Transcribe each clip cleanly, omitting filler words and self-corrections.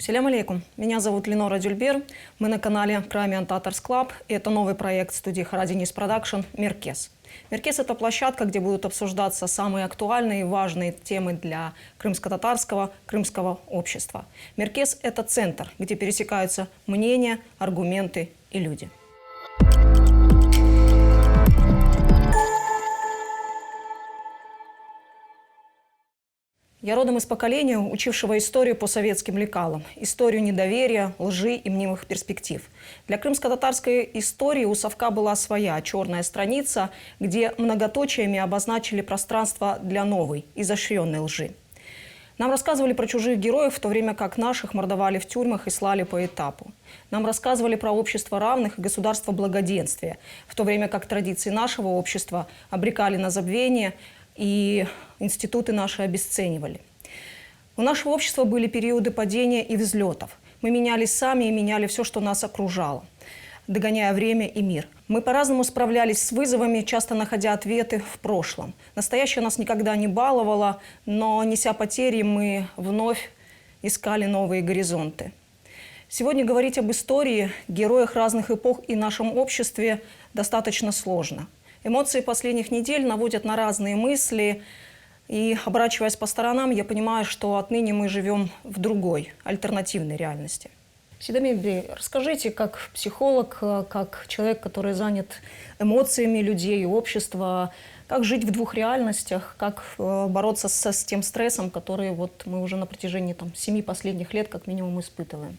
Салям алейкум. Меня зовут Ленора Дюльбер. Мы на канале Crimean Tatars Club. И это новый проект студии Харадинис Продакшн «Меркес». «Меркес» — это площадка, где будут обсуждаться самые актуальные и важные темы для крымско-татарского, крымского общества. «Меркес» — это центр, где пересекаются мнения, аргументы и люди. Я родом из поколения, учившего историю по советским лекалам, историю недоверия, лжи и мнимых перспектив. Для крымско-татарской истории у совка была своя черная страница, где многоточиями обозначили пространство для новой, изощренной лжи. Нам рассказывали про чужих героев, в то время как наших мордовали в тюрьмах и слали по этапу. Нам рассказывали про общество равных и государство благоденствия, в то время как традиции нашего общества обрекали на забвение и институты наши обесценивали. У нашего общества были периоды падения и взлетов. Мы менялись сами и меняли все, что нас окружало, догоняя время и мир. Мы по-разному справлялись с вызовами, часто находя ответы в прошлом. Настоящее нас никогда не баловало, но, неся потери, мы вновь искали новые горизонты. Сегодня говорить об истории, героях разных эпох и нашем обществе достаточно сложно. Эмоции последних недель наводят на разные мысли, и, оборачиваясь по сторонам, я понимаю, что отныне мы живем в другой, альтернативной реальности. Сидамир Бей, расскажите, как психолог, как человек, который занят эмоциями людей и общества, как жить в двух реальностях, как бороться с тем стрессом, который мы уже на протяжении 7 последних лет как минимум испытываем?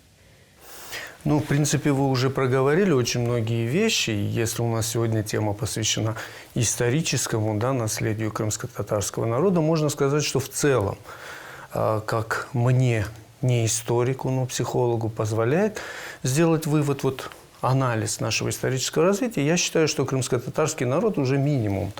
Ну, в принципе, вы уже проговорили очень многие вещи. Если у нас сегодня тема посвящена историческому наследию крымско-татарского народа, можно сказать, что в целом, как мне, не историку, но психологу, позволяет сделать вывод, анализ нашего исторического развития, я считаю, что крымско-татарский народ уже минимум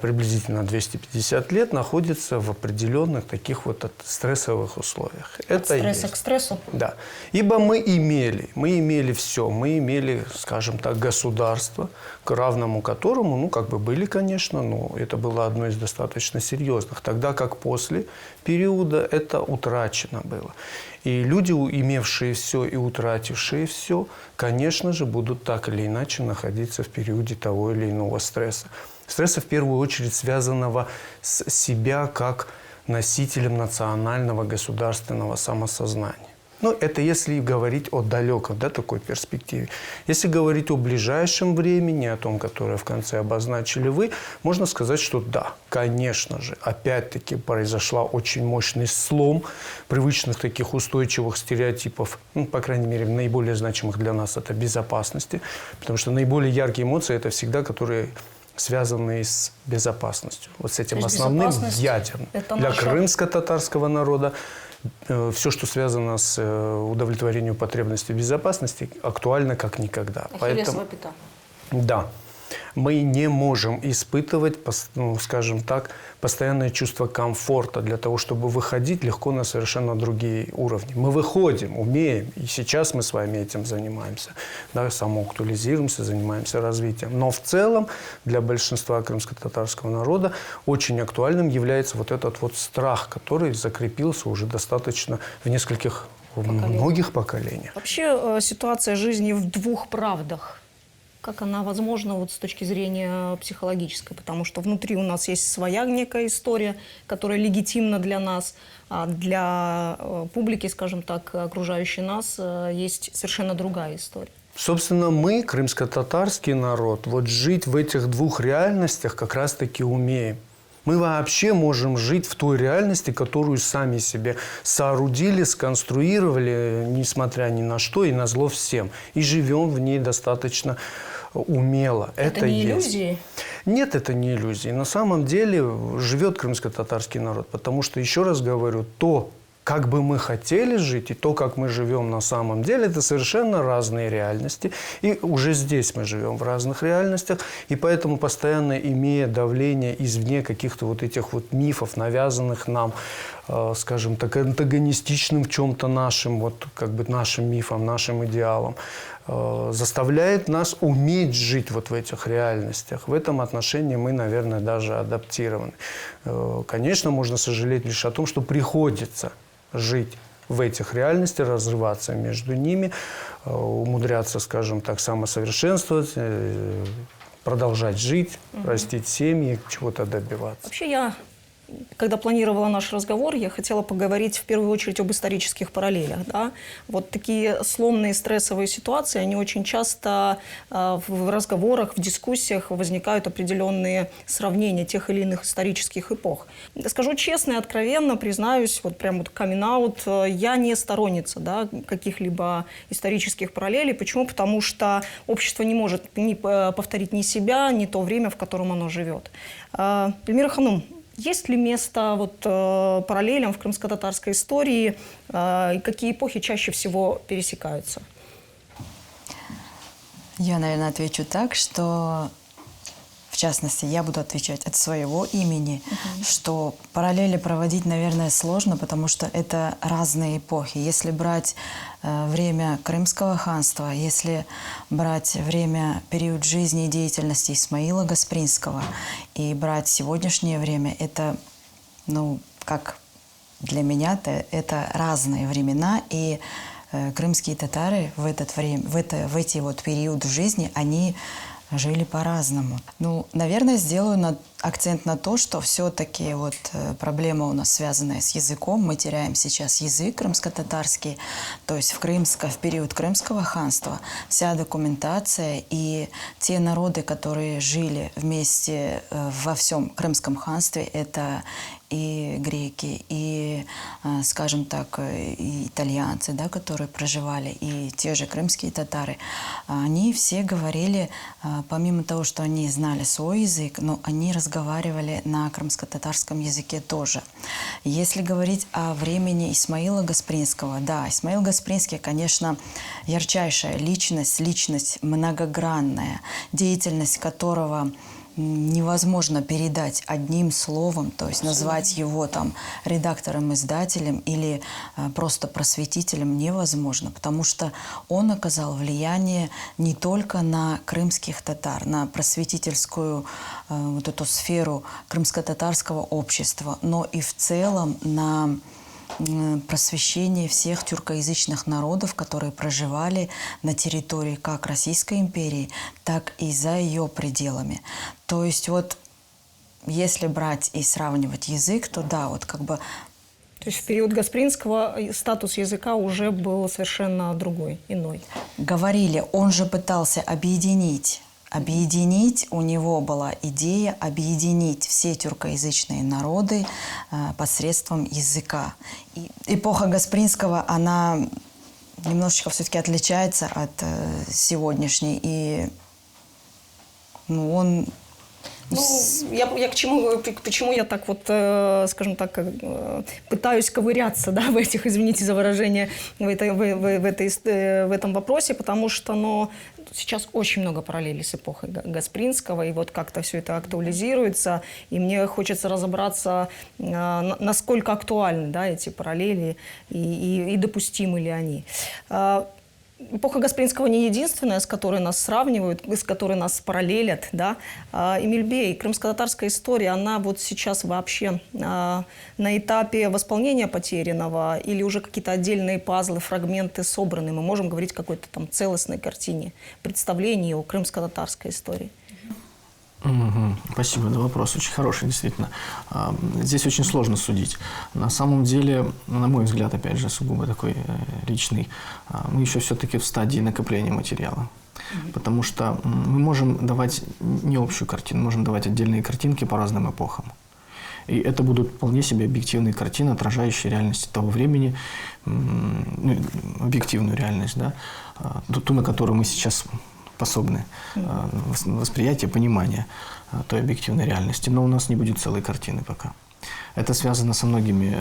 приблизительно 250 лет находится в определенных таких стрессовых условиях. От стресса к стрессу? Да. Ибо мы имели все. Мы имели, скажем так, государство, к равному которому, были, конечно, но это было одно из достаточно серьезных. Тогда как после периода это утрачено было. И люди, имевшие все и утратившие все, конечно же, будут так или иначе находиться в периоде того или иного стресса. Стресса, в первую очередь, связанного с себя как носителем национального государственного самосознания. Но это если говорить о далекой такой перспективе. Если говорить о ближайшем времени, о том, которое в конце обозначили вы, можно сказать, что да, конечно же, опять-таки произошел очень мощный слом привычных таких устойчивых стереотипов, по крайней мере, наиболее значимых для нас, это безопасности. Потому что наиболее яркие эмоции – это всегда, которые связанные с безопасностью. С этим основным ядерным. Для крымско-татарского народа все, что связано с удовлетворением потребностей безопасности, актуально как никогда. Ахиллесова пята. Да. Мы не можем испытывать, скажем так, постоянное чувство комфорта для того, чтобы выходить легко на совершенно другие уровни. Мы выходим, умеем, и сейчас мы с вами этим занимаемся. Самоактуализируемся, занимаемся развитием. Но в целом для большинства крымско-татарского народа очень актуальным является этот страх, который закрепился уже достаточно в многих поколениях. Вообще ситуация жизни в двух правдах. Как она возможна с точки зрения психологической? Потому что внутри у нас есть своя некая история, которая легитимна для нас, а для публики, скажем так, окружающей нас, есть совершенно другая история. Собственно, мы, крымско-татарский народ, жить в этих двух реальностях как раз-таки умеем. Мы вообще можем жить в той реальности, которую сами себе соорудили, сконструировали, несмотря ни на что и назло всем. И живем в ней достаточно умело. Это не иллюзии? Нет, это не иллюзии. На самом деле живет крымско-татарский народ. Потому что, еще раз говорю, то, как бы мы хотели жить, и то, как мы живем на самом деле, это совершенно разные реальности. И уже здесь мы живем в разных реальностях. И поэтому, постоянно имея давление извне каких-то этих мифов, навязанных нам, скажем так, антагонистичным в чем-то нашим, нашим мифам, нашим идеалам, заставляет нас уметь жить в этих реальностях. В этом отношении мы, наверное, даже адаптированы. Конечно, можно сожалеть лишь о том, что приходится жить в этих реальностях, разрываться между ними, умудряться, скажем так, самосовершенствовать, продолжать жить, растить семьи, чего-то добиваться. Вообще я, когда планировала наш разговор, я хотела поговорить в первую очередь об исторических параллелях. Да? Вот такие сломные стрессовые ситуации, они очень часто в разговорах, в дискуссиях возникают определенные сравнения тех или иных исторических эпох. Скажу честно и откровенно, признаюсь, вот прям вот камин-аут, я не сторонница, да, каких-либо исторических параллелей. Почему? Потому что общество не может повторить ни себя, ни то время, в котором оно живет. Эльмира Ханум, есть ли место вот, параллелям в крымско-татарской истории? И какие эпохи чаще всего пересекаются? Я, наверное, отвечу так, что, в частности, я буду отвечать от своего имени, что параллели проводить, наверное, сложно, потому что это разные эпохи. Если брать время Крымского ханства, если брать время, период жизни и деятельности Исмаила Гаспринского и брать сегодняшнее время, это, ну, как для меня-то, это разные времена, и крымские татары в эти вот период жизни, они жили по-разному. Ну, наверное, сделаю акцент на то, что все-таки вот проблема у нас связанная с языком. Мы теряем сейчас язык крымско-татарский. То есть в период Крымского ханства вся документация и те народы, которые жили вместе во всем Крымском ханстве, это и греки, и, скажем так, и итальянцы, да, которые проживали, и те же крымские татары, они все говорили, помимо того, что они знали свой язык, но они разговаривали на крымско-татарском языке тоже. Если говорить о времени Исмаила Гаспринского, да, Исмаил Гаспринский, конечно, ярчайшая личность многогранная, деятельность которого невозможно передать одним словом, то есть назвать его там редактором-издателем или просто просветителем невозможно, потому что он оказал влияние не только на крымских татар, на просветительскую вот эту сферу крымско-татарского общества, но и в целом на просвещение всех тюркоязычных народов, которые проживали на территории как Российской империи, так и за ее пределами. То есть вот если брать и сравнивать язык, то да, вот как бы... То есть в период Гаспринского статус языка уже был совершенно другой, иной. Говорили, он же пытался объединить, у него была идея объединить все тюркоязычные народы посредством языка. И эпоха Гаспринского, она немножечко все-таки отличается от сегодняшней. И ну, он... Ну, я почему я так вот, скажем так, пытаюсь ковыряться, да, в этих, извините за выражение, в этом вопросе, потому что, ну, сейчас очень много параллелей с эпохой Гаспринского, и вот как-то все это актуализируется, и мне хочется разобраться, насколько актуальны, да, эти параллели и допустимы ли они. Эпоха Гаспринского не единственная, с которой нас сравнивают, с которой нас параллелят. Да? Эмиль Бей, крымско-татарская история, она вот сейчас вообще на этапе восполнения потерянного или уже какие-то отдельные пазлы, фрагменты собраны? Мы можем говорить о какой-то там целостной картине, представлении о крымско-татарской истории. Спасибо за вопрос. Очень хороший, действительно. Здесь очень сложно судить. На самом деле, на мой взгляд, опять же, сугубо такой личный, мы еще все-таки в стадии накопления материала. Потому что мы можем давать не общую картину, можем давать отдельные картинки по разным эпохам. И это будут вполне себе объективные картины, отражающие реальность того времени, объективную реальность, да, ту, на которую мы сейчас способны восприятие, понимание той объективной реальности. Но у нас не будет целой картины пока. Это связано со многими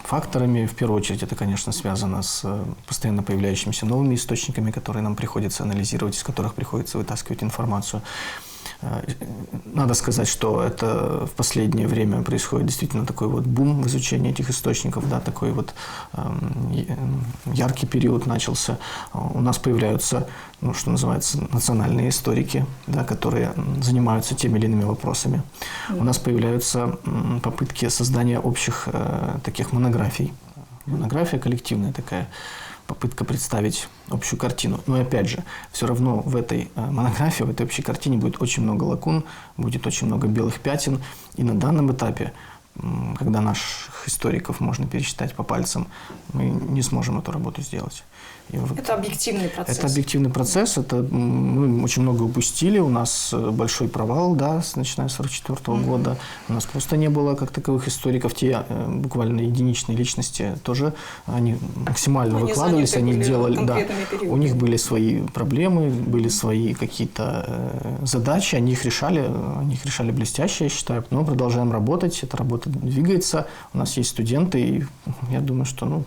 факторами. В первую очередь это, конечно, связано с постоянно появляющимися новыми источниками, которые нам приходится анализировать, из которых приходится вытаскивать информацию. Надо сказать, что это в последнее время происходит действительно такой вот бум в изучении этих источников, да, такой вот яркий период начался. У нас появляются, ну, что называется, национальные историки, да, которые занимаются теми или иными вопросами. У нас появляются попытки создания общих таких монографий монография коллективная такая, попытка представить общую картину. Но опять же, все равно в этой монографии, в этой общей картине будет очень много лакун, будет очень много белых пятен. И на данном этапе, когда наших историков можно пересчитать по пальцам, мы не сможем эту работу сделать. И вот Это объективный процесс. это объективный процесс. Мы очень много упустили. У нас большой провал, да, начиная с 1944 года. У нас просто не было как таковых историков. Те буквально единичные личности тоже, они максимально выкладывались, они делали, да, у них были свои проблемы, были свои какие-то задачи, они их решали блестяще, я считаю. Но мы продолжаем работать, эта работа двигается. У нас есть студенты, и я думаю, что,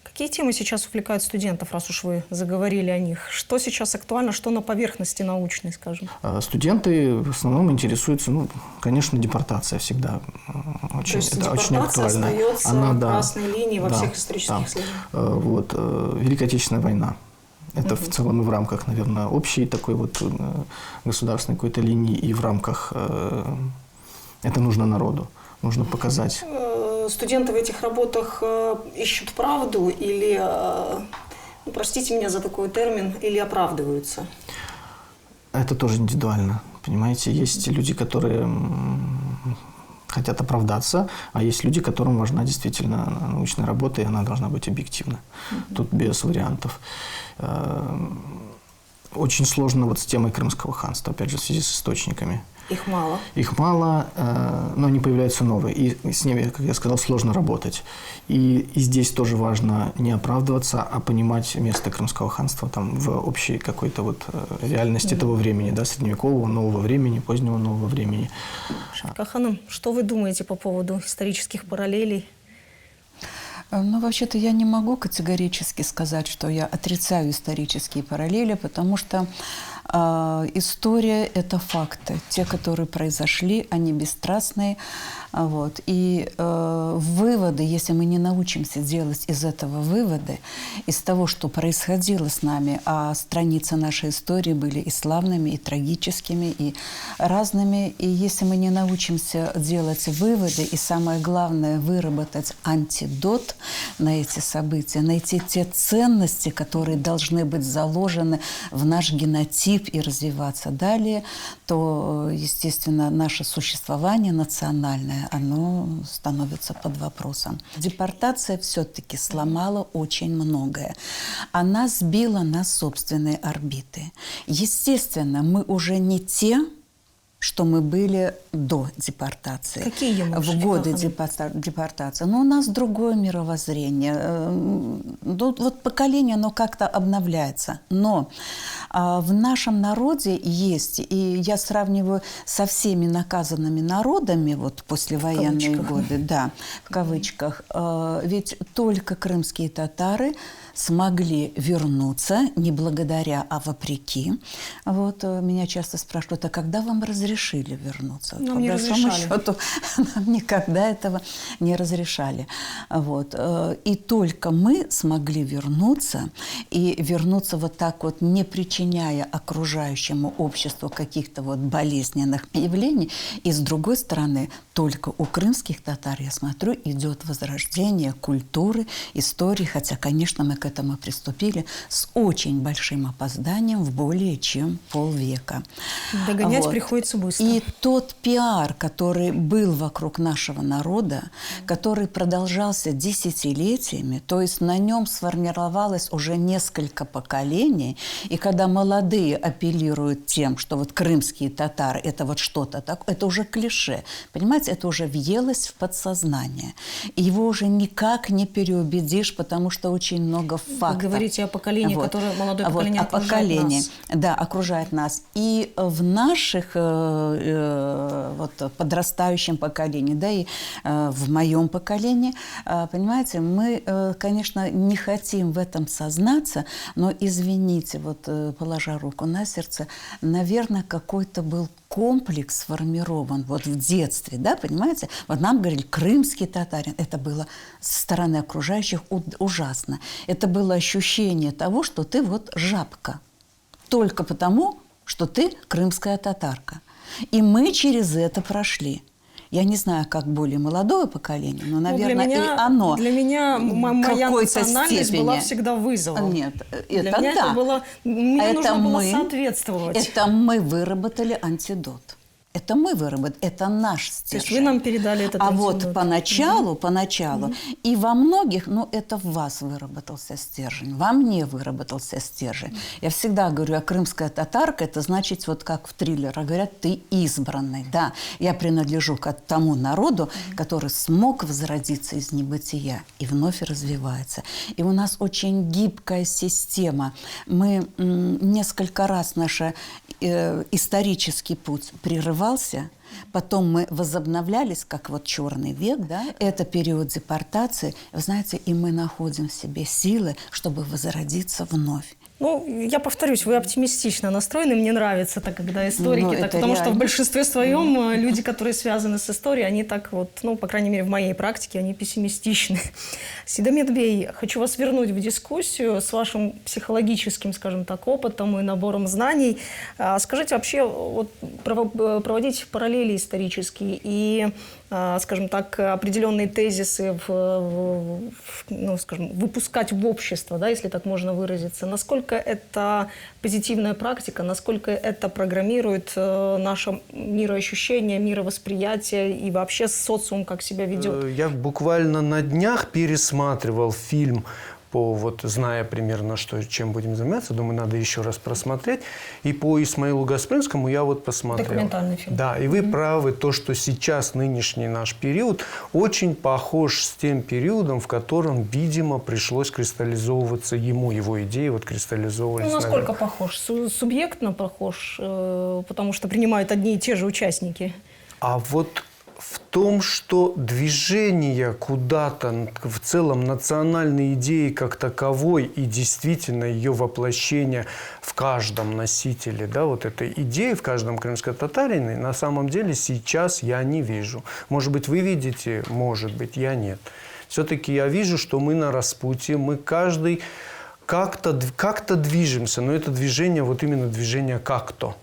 Какие темы сейчас увлекают студентов, раз уж вы заговорили о них? Что сейчас актуально, что на поверхности научной, скажем? Студенты в основном интересуются, конечно, депортация всегда очень, То есть это очень депортация актуально. остается красной линией во всех исторических исследованиях? Вот, Великая Отечественная война. Это в целом и в рамках, наверное, общей такой вот государственной какой-то линии, и в рамках это нужно народу, нужно показать. Студенты в этих работах ищут правду или, простите меня за такой термин, или оправдываются? Это тоже индивидуально, понимаете. Есть люди, которые хотят оправдаться, а есть люди, которым важна действительно научная работа, и она должна быть объективна. Тут без вариантов. Очень сложно вот с темой Крымского ханства, опять же, в связи с источниками. Их мало. Их мало, но они появляются новые. И с ними, как я сказал, сложно работать. И здесь тоже важно не оправдываться, а понимать место Крымского ханства там, в общей какой-то вот реальности того времени, да, средневекового, нового времени, позднего нового времени. Шафика Ханым, что вы думаете по поводу исторических параллелей? Вообще-то я не могу категорически сказать, что я отрицаю исторические параллели, потому что история – это факты. Те, которые произошли, они бесстрастные. Вот. И выводы, если мы не научимся делать из этого выводы, из того, что происходило с нами, а страницы нашей истории были и славными, и трагическими, и разными, и если мы не научимся делать выводы, и самое главное, выработать антидот на эти события, найти те ценности, которые должны быть заложены в наш генотип и развиваться далее, то, естественно, наше существование национальное, оно становится под вопросом. Депортация все-таки сломала очень многое. Она сбила нас с собственной орбиты. Естественно, мы уже не те, что мы были до депортации. Какие мы в годы депортации. У нас другое мировоззрение. Вот поколение, оно как-то обновляется. Но в нашем народе есть, и я сравниваю со всеми наказанными народами вот послевоенные годы, да, в кавычках, ведь только крымские татары смогли вернуться не благодаря, а вопреки. Вот меня часто спрашивают, а когда вам разрешили вернуться? Нам по не большому разрешали. счету, нам никогда этого не разрешали. Вот. И только мы смогли вернуться, и вернуться вот так вот, не причиняя окружающему обществу каких-то вот болезненных явлений. И с другой стороны, только у крымских татар, я смотрю, идет возрождение культуры, истории, хотя, конечно, мы к этому приступили с очень большим опозданием в более чем полвека. Догонять Вот. приходится быстро. И тот пиар, который был вокруг нашего народа, который продолжался десятилетиями, то есть на нем сформировалось уже несколько поколений, и когда молодые апеллируют тем, что вот крымские татары – это вот что-то такое, это уже клише, понимаете, это уже въелось в подсознание. И его уже никак не переубедишь, потому что очень много фактов. Вы говорите о поколении, Вот. которое молодое поколение о окружает поколении, нас. да, окружает нас. И в наших вот, подрастающем поколении, да, и в моем поколении, понимаете, мы, конечно, не хотим в этом сознаться, но, извините, вот положа руку на сердце, наверное, какой-то был комплекс сформирован вот в детстве, да, понимаете? Вот нам говорили, крымский татарин, это было со стороны окружающих ужасно. Это было ощущение того, что ты вот жабка. Только потому, что ты крымская татарка. И мы через это прошли. Я не знаю, как более молодое поколение, но, Ну, наверное, и оно для меня моя какой-то национальность степени. была всегда вызовом. Нет, Для это меня да. это было... Мне Это нужно было мы- соответствовать. Это мы выработали антидот. Это мы выработали, это наш стержень. То есть вы нам передали этот А антидот. вот поначалу, и во многих, ну, это в вас выработался стержень, во мне выработался стержень. Я всегда говорю, а крымская татарка, это значит, вот как в триллерах говорят, ты избранный. Да, я принадлежу к тому народу, который смог возродиться из небытия и вновь развивается. И у нас очень гибкая система. Мы несколько раз наш исторический путь прерывался, потом мы возобновлялись, как вот «Черный век», да? Это период депортации. Вы знаете, и мы находим в себе силы, чтобы возродиться вновь. Ну, я повторюсь, вы оптимистично настроены. Мне нравится, так, когда историки, Ну, так, это потому что в реально. большинстве своем люди, которые связаны с историей, они так вот, ну, по крайней мере, в моей практике, они пессимистичны. Седамет Бей, хочу вас вернуть в дискуссию с вашим психологическим, скажем так, опытом и набором знаний. Скажите, вообще, вот, проводить параллели исторические и, скажем так, определенные тезисы ну, скажем, выпускать в общество, да, если так можно выразиться, насколько это позитивная практика, насколько это программирует наше мироощущение, мировосприятие и вообще социум как себя ведет? Я буквально на днях пересматривал фильм вот, зная примерно, чем будем заниматься, думаю, надо еще раз просмотреть. И по Исмаилу Гаспринскому я вот посмотрел. Документальный фильм. Да, и вы правы, то, что сейчас нынешний наш период очень похож с тем периодом, в котором, видимо, пришлось кристаллизовываться ему, его идеи вот кристаллизовывались. Ну, насколько похож? Субъектно похож, потому что принимают одни и те же участники. А вот в том, что движение куда-то, в целом национальной идеи как таковой и действительно ее воплощение в каждом носителе, да, вот этой идеи, в каждом крымско-татарине, на самом деле сейчас я не вижу. Может быть, вы видите, может быть, я нет. Все-таки я вижу, что мы на распутье, мы каждый как-то движемся, но это движение, вот именно движение как-то.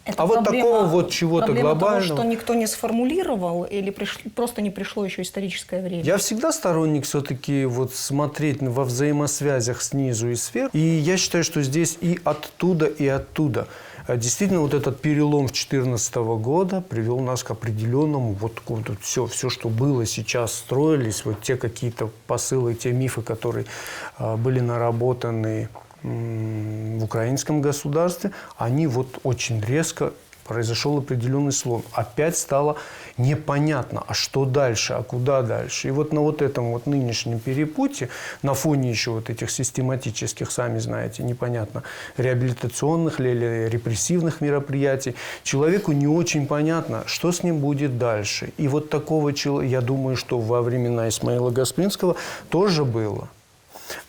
Это вот такого вот чего-то глобального. Того, что никто не сформулировал или просто не пришло еще историческое время? Я всегда сторонник все-таки вот смотреть во взаимосвязях снизу и сверху. И я считаю, что здесь и оттуда, и оттуда. Действительно, вот этот перелом 2014 года привел нас к определенному, вот все, что было сейчас, строились, вот те какие-то посылы, те мифы, которые были наработаны в украинском государстве, они вот очень резко произошел определенный слом. Опять стало непонятно, а что дальше, а куда дальше. И вот на вот этом вот нынешнем перепутье, на фоне еще вот этих систематических, сами знаете, непонятно, реабилитационных или репрессивных мероприятий, человеку не очень понятно, что с ним будет дальше. И вот такого человека, я думаю, что во времена Исмаила Гаспринского тоже было.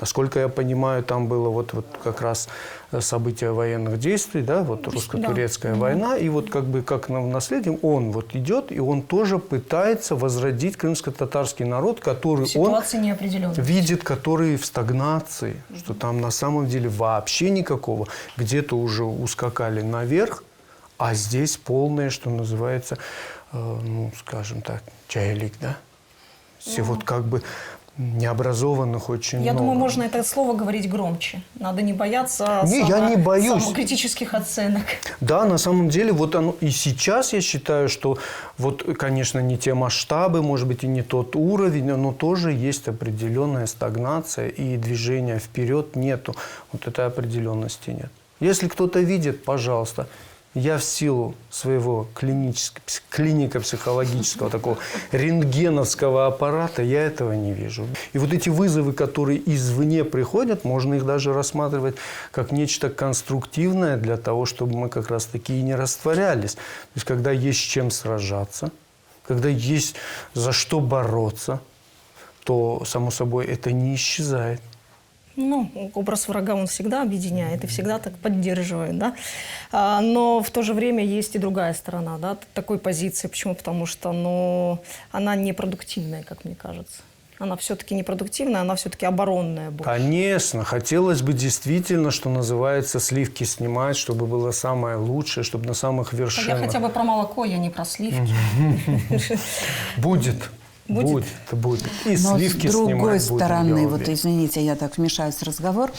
Насколько я понимаю, там было вот как раз события военных действий, да, вот русско-турецкая война, и вот как наследием он вот идет, и он тоже пытается возродить крымско-татарский народ, который он видит, который в стагнации, что там на самом деле вообще никакого, где-то уже ускакали наверх, а здесь полное, что называется, ну, скажем так, чайлик, да, все вот как бы необразованных очень много. Я думаю, можно это слово говорить громче. Надо не бояться я не боюсь. самокритических оценок. Да, на самом деле, вот оно и сейчас я считаю, что вот, конечно, не те масштабы, может быть, и не тот уровень, но тоже есть определенная стагнация, и движения вперед нету. Вот этой определенности нет. Если кто-то видит, пожалуйста. Я в силу своего клинико-психологического такого рентгеновского аппарата, я этого не вижу. И вот эти вызовы, которые извне приходят, можно их даже рассматривать как нечто конструктивное для того, чтобы мы как раз-таки и не растворялись. То есть, когда есть с чем сражаться, когда есть за что бороться, то, само собой, это не исчезает. Ну, образ врага он всегда объединяет и всегда так поддерживает, да. Но в то же время есть и другая сторона, да, такой позиции. Почему? Потому что, она непродуктивная, как мне кажется. Она все-таки непродуктивная, она все-таки оборонная больше. Конечно, хотелось бы действительно, что называется, сливки снимать, чтобы было самое лучшее, чтобы на самых Я вершинах. хотя бы про молоко, я не про сливки. Будет. И Но сливки с другой снимать будем, стороны, я вот уверен. извините, я так вмешаюсь в разговор.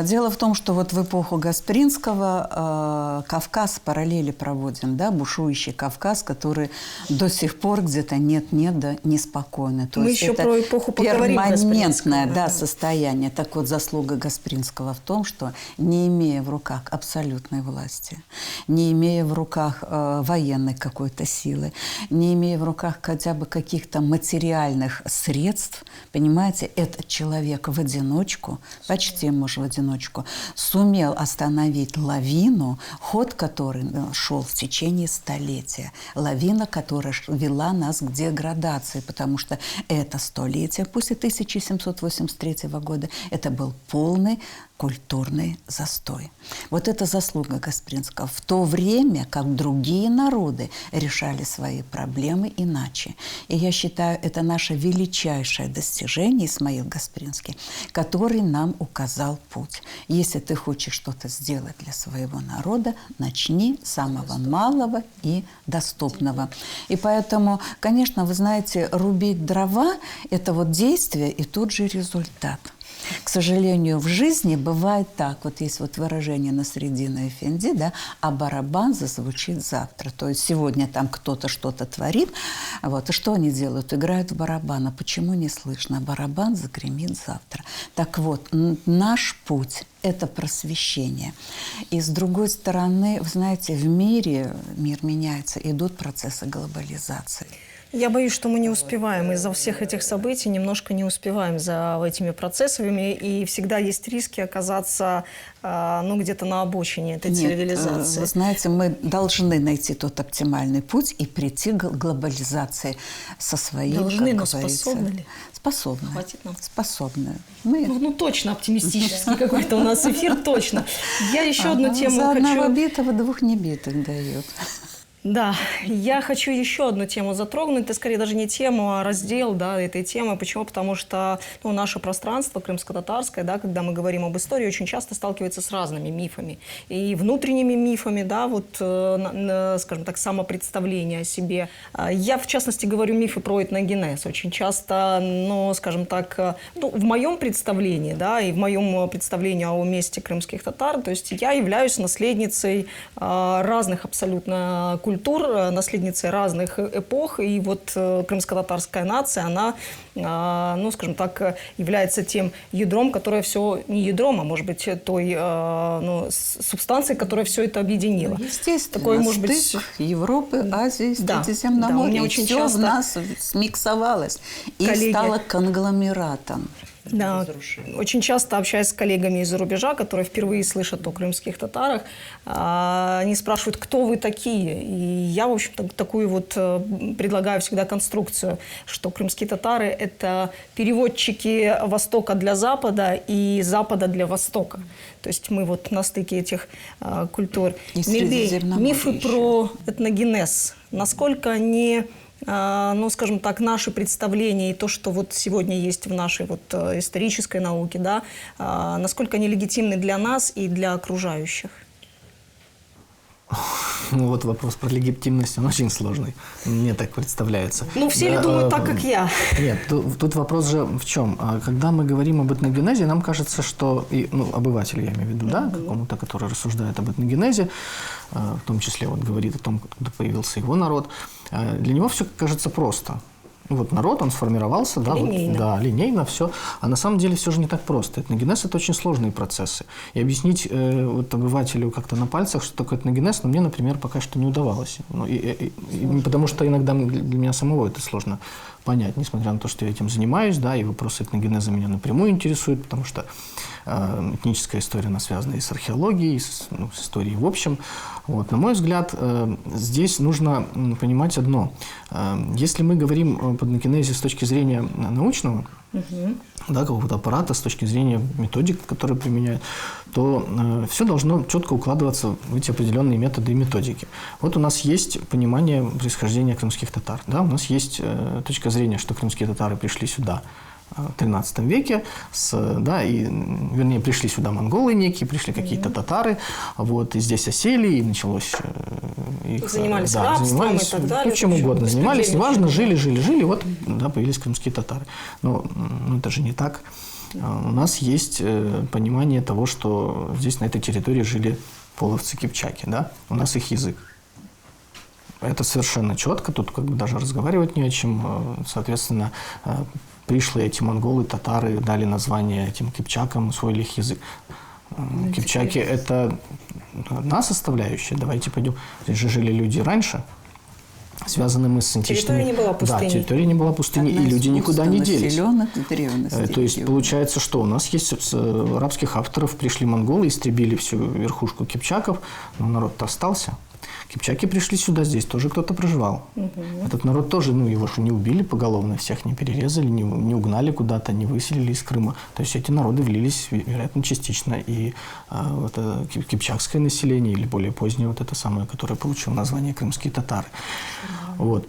Дело в том, что вот в эпоху Гаспринского Кавказ параллели проводим, да, бушующий Кавказ, который до сих пор где-то нет-нет, да неспокойный. То Мы есть еще это про эпоху поговорим перманентное, Гаспринского, да, да. состояние. Так вот, заслуга Гаспринского в том, что не имея в руках абсолютной власти, не имея в руках военной какой-то силы, не имея в руках хотя бы каких-то материальных средств, понимаете, этот человек в одиночку, почти муж в одиночку, сумел остановить лавину, ход которой шел в течение столетия. Лавина, которая вела нас к деградации, потому что это столетие, после 1783 года, это был полный культурный застой. Вот это заслуга Гаспринского. В то время, как другие народы решали свои проблемы иначе. И я считаю, это наше величайшее достижение, Исмаил Гаспринский, который нам указал путь. Если ты хочешь что-то сделать для своего народа, начни с самого малого и доступного. И поэтому, конечно, вы знаете, рубить дрова – это вот действие и тут же результат. К сожалению, в жизни бывает так. Вот есть вот выражение Насреддина Эфенди, да, а барабан зазвучит завтра. То есть сегодня там кто-то что-то творит, вот, и что они делают? Играют в барабан. А почему не слышно? Барабан загремит завтра. Так вот, наш путь – это просвещение. И с другой стороны, вы знаете, в мире, мир меняется, идут процессы глобализации. Я боюсь, что мы не успеваем. Из-за всех этих событий немножко не успеваем за этими процессами. И всегда есть риски оказаться где-то на обочине этой цивилизации. Вы знаете, мы должны найти тот оптимальный путь и прийти к глобализации со своей, Должны, но как говорится. способны ли? Способны. Хватит нам? Способны. Мы... Ну, точно оптимистический какой-то у нас эфир, точно. Я еще одну тему За одного хочу... битого двух небитых дают. Да, я хочу еще одну тему затронуть. Это скорее даже не тему, а раздел, да, этой темы. Почему? Потому что наше пространство крымско-татарское, да, когда мы говорим об истории, очень часто сталкивается с разными мифами. И внутренними мифами, да, вот, скажем так, самопредставление о себе. Я, в частности, говорю мифы про этногенез. Очень часто, скажем так, в моем представлении, да, и в моем представлении о месте крымских татар, то есть я являюсь наследницей разных абсолютно культур, наследницей разных эпох, и вот крымско-татарская нация, она, скажем так, является тем ядром, которое все, не ядром, а может быть той субстанцией, которая все это объединила. Естественно, такое, может быть, стык Европы, Азии, Да, Средиземноморья, да, у меня и очень все часто в нас смиксовалось и коллеги- стало конгломератом. Да, очень часто общаясь с коллегами из-за рубежа, которые впервые слышат о крымских татарах, они спрашивают, кто вы такие. И я, в общем-то, такую вот предлагаю всегда конструкцию, что крымские татары – это переводчики Востока для Запада и Запада для Востока. То есть мы вот на стыке этих культур. И Мирбей, Средиземноморья мифы еще. про этногенез, насколько они... скажем так, наши представления и то, что вот сегодня есть в нашей вот исторической науке, да, насколько они легитимны для нас и для окружающих? Вот вопрос про легитимность, он очень сложный. Мне так представляется. Все ли думают так, как я? Нет, тут вопрос же в чем? Когда мы говорим об этногенезе, нам кажется, что, обывателю я имею в виду, да, какому-то, который рассуждает об этногенезе, в том числе вот говорит о том, когда появился его народ, для него все кажется просто. Вот народ, он сформировался, да, линейно. Да, линейно все. А на самом деле все же не так просто. Этногенез – это очень сложные процессы. И объяснить вот обывателю как-то на пальцах, что такое этногенез, мне, например, пока что не удавалось. Потому что иногда для меня самого это сложно понять, несмотря на то, что я этим занимаюсь, да, и вопросы этногенеза меня напрямую интересуют, потому что этническая история, она связана и с археологией, и с историей в общем. Вот. На мой взгляд, здесь нужно понимать одно. Если мы говорим этногенезе с точки зрения научного, да, какого-то аппарата, с точки зрения методик, которые применяют, то все должно четко укладываться в эти определенные методы и методики. Вот у нас есть понимание происхождения крымских татар. Да? У нас есть точка зрения, что крымские татары пришли сюда в XIII веке, вернее, пришли сюда монголы некие, пришли какие-то татары, вот, и здесь осели, и началось их... Занимались рабством и так далее. Ну, чем угодно занимались, неважно, жили, вот, да, появились крымские татары. Но это же не так. У нас есть понимание того, что здесь, на этой территории, жили половцы-кипчаки, да, у нас их язык. Это совершенно четко, тут как бы даже разговаривать не о чем, соответственно, пришлые эти монголы, татары дали название этим кипчакам, усвоили их язык. Кипчаки – это одна составляющая. Давайте пойдем. Здесь же жили люди раньше, связанные мы с античными... Территория не была пустыней. Да, территория не была пустыней, и люди никуда не делись. То есть получается, что у нас есть с арабских авторов пришли монголы, истребили всю верхушку кипчаков, но народ-то остался. Кипчаки пришли сюда, здесь тоже кто-то проживал. Этот народ тоже, его же не убили поголовно, всех не перерезали, не угнали куда-то, не выселили из Крыма. То есть эти народы влились, вероятно, частично. И это кипчакское население, или более позднее, вот это самое, которое получило название крымские татары. Вот.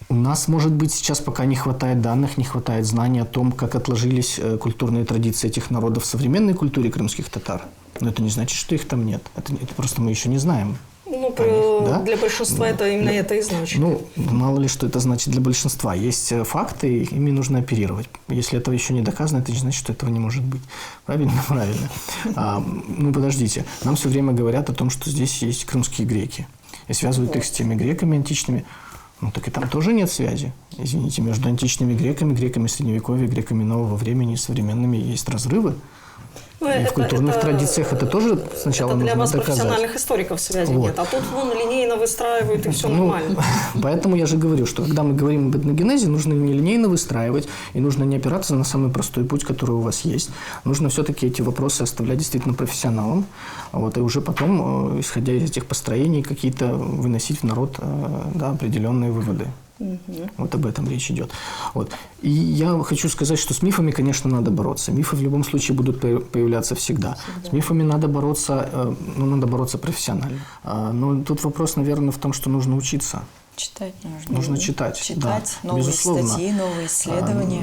У нас, может быть, сейчас пока не хватает данных, не хватает знаний о том, как отложились культурные традиции этих народов в современной культуре крымских татар. Но это не значит, что их там нет. Это просто мы еще не знаем. Да? Для большинства это именно это и значит. Мало ли, что это значит для большинства. Есть факты, ими нужно оперировать. Если этого еще не доказано, это не значит, что этого не может быть. Правильно? Правильно. Подождите. Нам все время говорят о том, что здесь есть крымские греки. И связывают их с теми греками античными. Так и там тоже нет связи. Извините, между античными греками Средневековья, греками нового времени и современными есть разрывы. И в культурных традициях это тоже сначала нужно доказать. Это для вас, профессиональных историков, связи нет. А тут линейно выстраивают, и все нормально. Поэтому я же говорю, что когда мы говорим об этногенезе, нужно не линейно выстраивать, и нужно не опираться на самый простой путь, который у вас есть. Нужно все-таки эти вопросы оставлять действительно профессионалам, и уже потом, исходя из этих построений, какие-то выносить в народ определенные выводы. Вот об этом речь идет. И я хочу сказать, что с мифами, конечно, надо бороться. Мифы в любом случае будут появляться всегда. С мифами надо бороться, надо бороться профессионально. Но тут вопрос, наверное, в том, что нужно учиться. Читать нужно. Нужно читать. Читать новые безусловно. Статьи, новые исследования.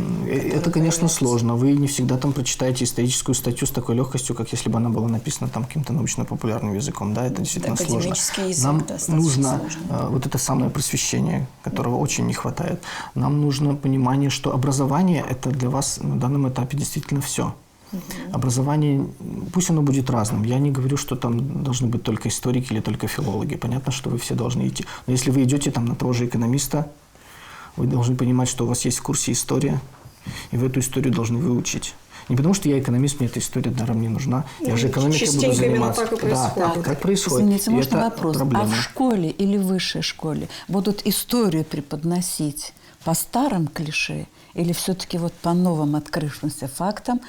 Это, конечно, сложно. Вы не всегда там прочитаете историческую статью с такой легкостью, как если бы она была написана там каким-то научно-популярным языком. Да, это действительно сложно. Язык, нам нужно вот это самое просвещение, которого очень не хватает. Нам нужно понимание, что образование – это для вас на данном этапе действительно все. Образование, пусть оно будет разным. Я не говорю, что там должны быть только историки или только филологи. Понятно, что вы все должны идти. Но если вы идете там на того же экономиста, вы должны понимать, что у вас есть в курсе история, и вы эту историю должны выучить. Не потому, что я экономист, мне эта история даром не нужна. Я же экономикой буду заниматься. Так и происходит. Да, так происходит. Извините, можно это вопрос? проблема. А в школе или в высшей школе будут историю преподносить по старым клише или все-таки по новым открывшимся фактам,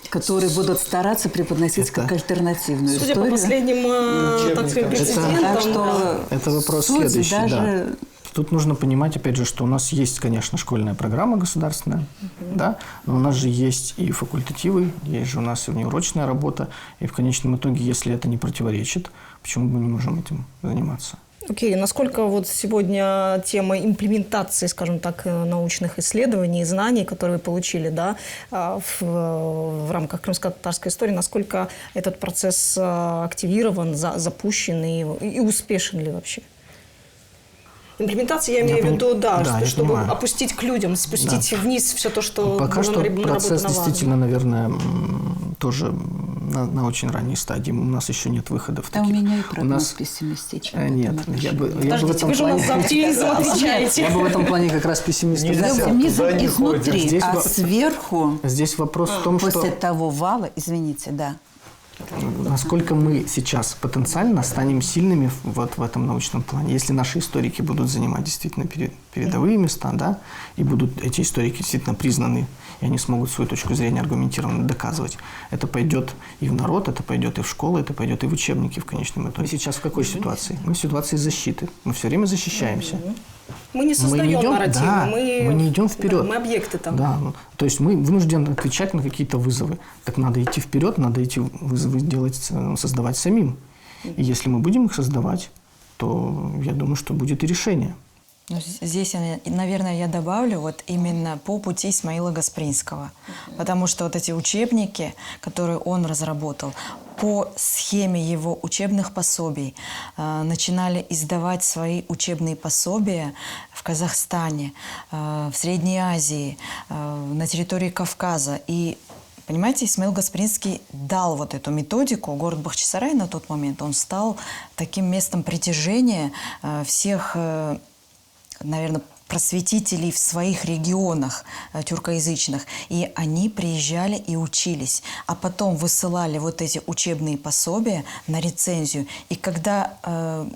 которые будут стараться преподносить как альтернативную историю? Судя по последним прецедентам, это вопрос следующий. Тут нужно понимать, опять же, что у нас есть, конечно, школьная программа государственная, да, но у нас же есть и факультативы, есть же у нас и внеурочная работа, и в конечном итоге, если это не противоречит, почему мы не можем этим заниматься? Окей, насколько сегодня тема имплементации, скажем так, научных исследований и знаний, которые вы получили, в рамках крымско-татарской истории, насколько этот процесс активирован, запущен и успешен ли вообще? Имплементация, я имею в виду, чтобы опустить к людям, спустить вниз все то, что пока что процесс на действительно, наверное, тоже на очень ранней стадии. У нас еще нет выходов. У меня и прогноз пессимистичный. Нет, я бы Подождите, вы же у нас за оптимизм отвечаете. Я бы в этом плане как раз пессимистичный. Низом изнутри, а сверху, здесь вопрос в том, что... После того вала, извините, насколько мы сейчас потенциально станем сильными в этом научном плане. Если наши историки будут занимать действительно передовые места, и будут эти историки действительно признаны, и они смогут свою точку зрения аргументированно доказывать, это пойдет и в народ, это пойдет и в школы, это пойдет и в учебники в конечном итоге. Мы сейчас в какой ситуации? Мы в ситуации защиты. Мы все время защищаемся. Мы не создаем нарративы, да, мы не идем вперед. Да, мы объекты там. Да, ну, то есть мы вынуждены отвечать на какие-то вызовы. Так надо идти вперед, надо эти вызовы создавать самим. И если мы будем их создавать, то я думаю, что будет и решение. Ну, здесь, наверное, я добавлю вот именно по пути Исмаила Гаспринского. Потому что вот эти учебники, которые он разработал, по схеме его учебных пособий начинали издавать свои учебные пособия в Казахстане, в Средней Азии, на территории Кавказа. И, понимаете, Исмаил Гаспринский дал вот эту методику. Город Бахчисарай на тот момент, он стал таким местом притяжения всех, наверное, просветителей в своих регионах тюркоязычных. И они приезжали и учились. А потом высылали вот эти учебные пособия на рецензию. И когда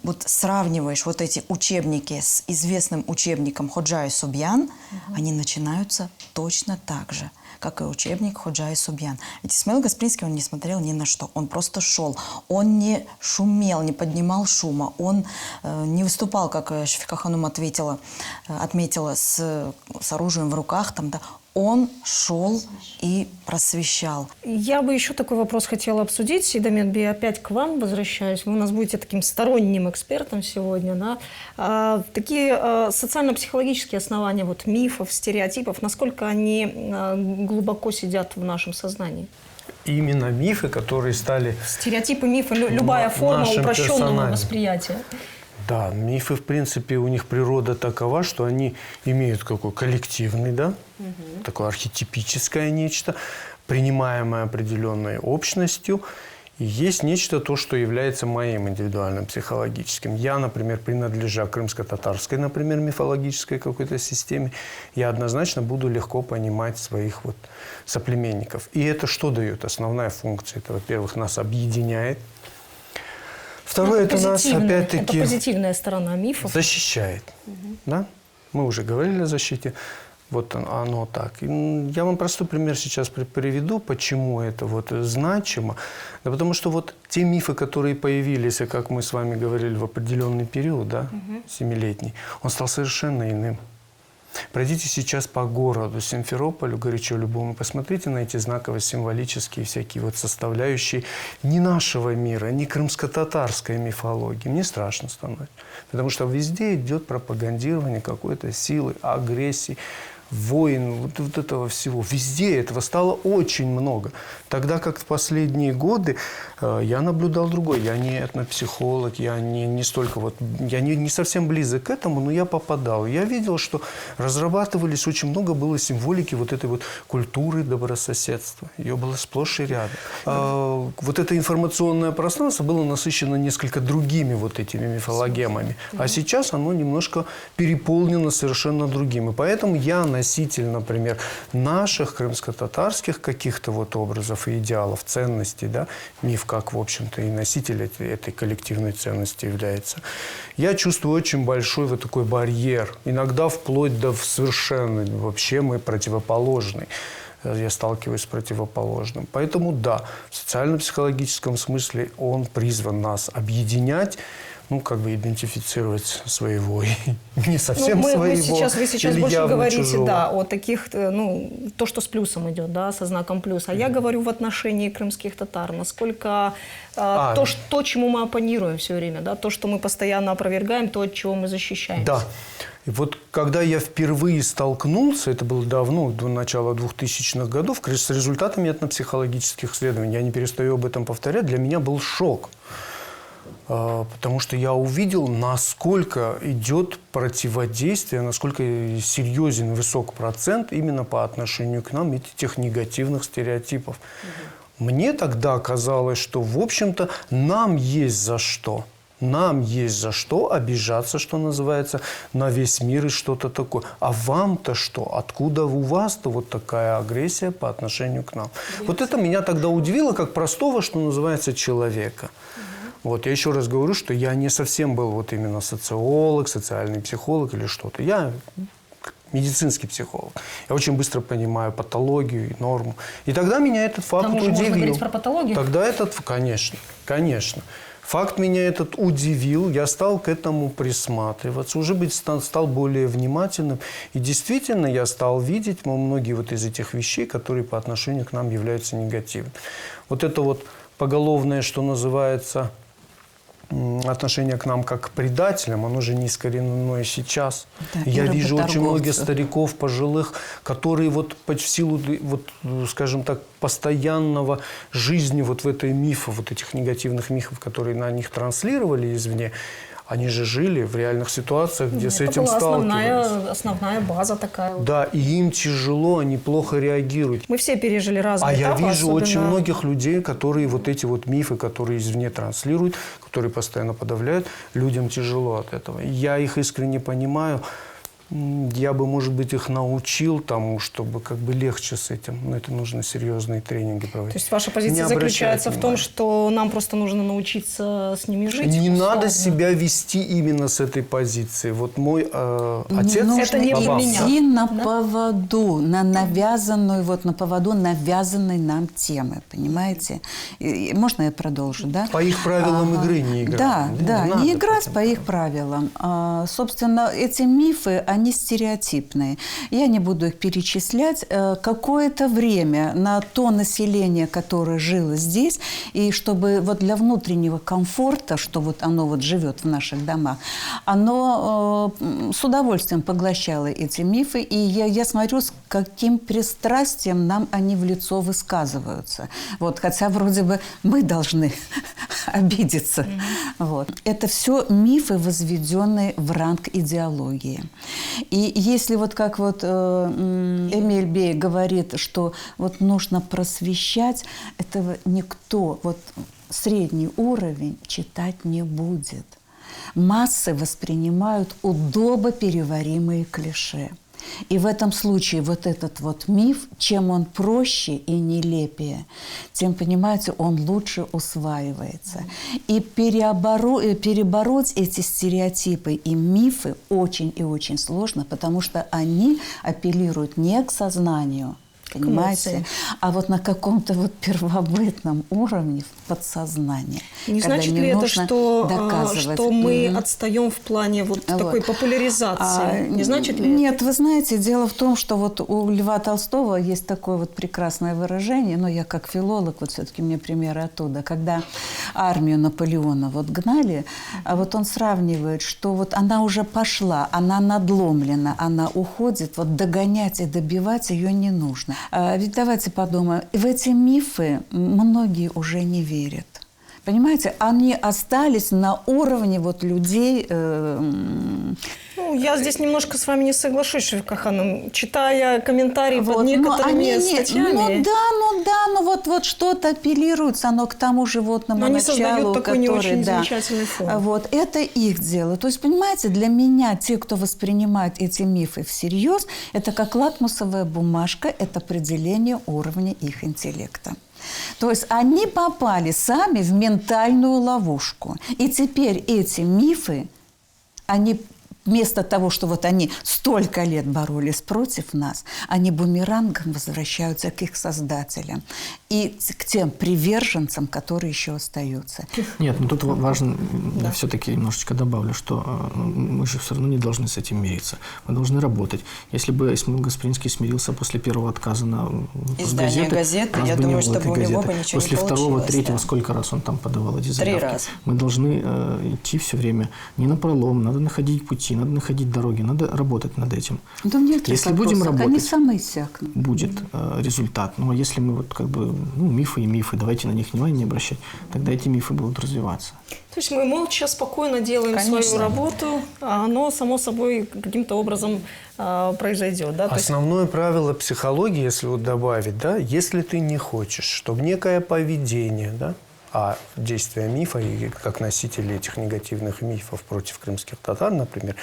вот сравниваешь вот эти учебники с известным учебником Ходжа и Субьян, они начинаются точно так же, как и учебник Ходжа и Субьян. Ведь Исмаил Гаспринский, он не смотрел ни на что. Он просто шел. Он не шумел, не поднимал шума. Он не выступал, как Шафика Ханум отметила, с оружием в руках. Там, да. Он шел и просвещал. Я бы еще такой вопрос хотела обсудить. Сейдамет Бей, опять к вам возвращаюсь. Вы у нас будете таким сторонним экспертом сегодня. Да? Такие социально-психологические основания вот, мифов, стереотипов, насколько они глубоко сидят в нашем сознании? Именно мифы, которые стали... Стереотипы, мифы, любая форма упрощенного восприятия. Да, мифы, в принципе, у них природа такова, что они имеют какой коллективный, да, такое архетипическое нечто, принимаемое определенной общностью. И есть нечто, то, что является моим индивидуальным психологическим. Я, например, принадлежа крымско-татарской, например, мифологической какой-то системе, я однозначно буду легко понимать своих вот соплеменников. И это что дает? Основная функция. Это, во-первых, нас объединяет. Второе, это нас опять-таки... Это позитивная сторона мифов. Защищает. Да? Мы уже говорили о защите. Вот оно так. Я вам простой пример сейчас приведу, почему это вот значимо. Да потому что вот те мифы, которые появились, и как мы с вами говорили, в определенный период, да, 7-летний, он стал совершенно иным. Пройдите сейчас по городу Симферополю, горячо любому, посмотрите на эти знаково-символические всякие вот составляющие не нашего мира, не крымско-татарской мифологии. Мне страшно становится. Потому что везде идет пропагандирование какой-то силы, агрессии, войн, вот этого всего. Везде этого стало очень много. Тогда как в последние годы я наблюдал другой. Я не этнопсихолог, я не столько вот, я не совсем близок к этому, но я попадал. Я видел, что разрабатывались очень много было символики вот этой вот культуры добрососедства. Ее было сплошь и рядом. Вот это информационное пространство было насыщено несколько другими вот этими мифологемами. А сейчас оно немножко переполнено совершенно другим. И поэтому я носитель, например, наших крымско-татарских каких-то вот образов и идеалов, ценностей, да, миф как, в общем-то, и носитель этой коллективной ценности является. Я чувствую очень большой вот такой барьер, иногда вплоть до совершенно, вообще мы противоположны. Я сталкиваюсь с противоположным. Поэтому да, в социально-психологическом смысле он призван нас объединять, ну, как бы идентифицировать своего и не совсем своего. Вы сейчас или больше явно говорите, чужого. да, о таких, ну, то, что с плюсом идет, да, со знаком плюс. А я говорю в отношении крымских татар, насколько то, чему мы оппонируем все время, да, то, что мы постоянно опровергаем, то, от чего мы защищаемся. Да. И вот когда я впервые столкнулся, это было давно, до начала 2000-х годов, с результатами этнопсихологических исследований, я не перестаю об этом повторять, для меня был шок. Потому что я увидел, насколько идет противодействие, насколько серьезен высок процент именно по отношению к нам этих негативных стереотипов. Мне тогда казалось, что, в общем-то, нам есть за что. Нам есть за что обижаться, что называется, на весь мир и что-то такое. А вам-то что? Откуда у вас-то вот такая агрессия по отношению к нам? Вот это меня тогда удивило, как простого, что называется, человека. Вот, я еще раз говорю, что я не совсем был вот именно социолог, социальный психолог или что-то. Я медицинский психолог. Я очень быстро понимаю патологию и норму. И тогда меня этот факт удивил. Можно говорить про патологию? Тогда этот, конечно, конечно. Факт меня этот удивил, я стал к этому присматриваться, уже стал более внимательным. И действительно я стал видеть многие вот из этих вещей, которые по отношению к нам являются негативными. Вот это вот поголовное, что называется, отношение к нам как к предателям, оно же не искоренено и сейчас. Да, я и вижу очень многих работорговцев. стариков пожилых, которые вот в силу, вот, скажем так, постоянного жизни вот в этой мифе, вот этих негативных мифов, которые на них транслировали извне, они же жили в реальных ситуациях, где с этим была сталкивались. основная база такая. Да, и им тяжело, они плохо реагируют. Мы все пережили разные А я этапы, вижу особенно- очень многих людей, которые вот эти вот мифы, которые извне транслируют, которые постоянно подавляют, людям тяжело от этого. Я их искренне понимаю. Я бы, может быть, их научил тому, чтобы как бы легче с этим. Но это нужно серьезные тренинги проводить. То есть ваша позиция Не обращать заключается в том, внимания. что нам просто нужно научиться с ними жить? Не условно? надо себя вести именно с этой позиции. Вот мой отец... Нужно Это не баба, меня. идти на поводу, на навязанную, вот на поводу навязанной нам темы, понимаете? Можно я продолжу, да? По их правилам игры не играть. Да, Ну, да, надо не играть этим по их правилам. Собственно, эти мифы, они стереотипные. Я не буду их перечислять. Какое-то время на то население, которое жило здесь, и чтобы вот для внутреннего комфорта, что вот оно вот живет в наших домах, оно с удовольствием поглощало эти мифы. И я смотрю, с каким пристрастием нам они в лицо высказываются. Вот, хотя вроде бы мы должны обидеться. Вот. Это все мифы, возведенные в ранг идеологии. И если вот как вот Эмиль Бей говорит, что вот нужно просвещать, этого никто, вот средний уровень читать не будет. Массы воспринимают удобопереваримые клише. И в этом случае вот этот вот миф, чем он проще и нелепее, тем, понимаете, он лучше усваивается. И перебороть эти стереотипы и мифы очень и очень сложно, потому что они апеллируют не к сознанию, понимаете, эмоциям. а вот на каком-то вот первобытном уровне в подсознании. Не когда значит ли это, нужно что доказывать. мы отстаем в плане вот такой популяризации? Не значит ли Нет, это? вы знаете, дело в том, что вот у Льва Толстого есть такое вот прекрасное выражение, но я как филолог, вот все-таки мне примеры оттуда, когда армию Наполеона вот гнали, а вот он сравнивает, что вот она уже пошла, она надломлена, она уходит, вот догонять и добивать ее не нужно. Ведь давайте подумаем, в эти мифы многие уже не верят. Понимаете, они остались на уровне вот людей. Ну, я здесь немножко с вами не соглашусь, Шевкаханом. Читая комментарии под Вот, некоторыми статьями... ну вот что-то апеллируется, оно к тому животному Но они началу, создают такой не который, очень да, замечательный фон. Вот, это их дело. То есть, понимаете, для меня, те, кто воспринимает эти мифы всерьез, это как лакмусовая бумажка, это определение уровня их интеллекта. То есть они попали сами в ментальную ловушку. И теперь эти мифы, они вместо того, что вот они столько лет боролись против нас, они бумерангом возвращаются к их создателям и к тем приверженцам, которые еще остаются. Нет, ну тут важно, я все-таки немножечко добавлю, что мы же все равно не должны с этим мириться. Мы должны работать. Если бы Гаспринский смирился после первого отказа на Издание газеты, у нас я бы не думаю, было чтобы этой у него газеты. бы ничего После не второго, получилось, третьего, да. сколько раз он там подавал эти 3 заявки. раза. Мы должны идти все время не напролом, надо находить пути, надо находить дороги, надо работать над этим. Да нет, Если будем они работать, сами иссякнут. будет результат. Ну, а если мы вот как бы, мифы и мифы, давайте на них внимание не обращать, тогда эти мифы будут развиваться. То есть мы молча, спокойно делаем Конечно. свою работу, а оно само собой каким-то образом произойдет. Да? То есть Основное правило психологии, если вот добавить, да, если ты не хочешь, чтобы некое поведение, да, а действия мифа, и как носители этих негативных мифов против крымских татар, например,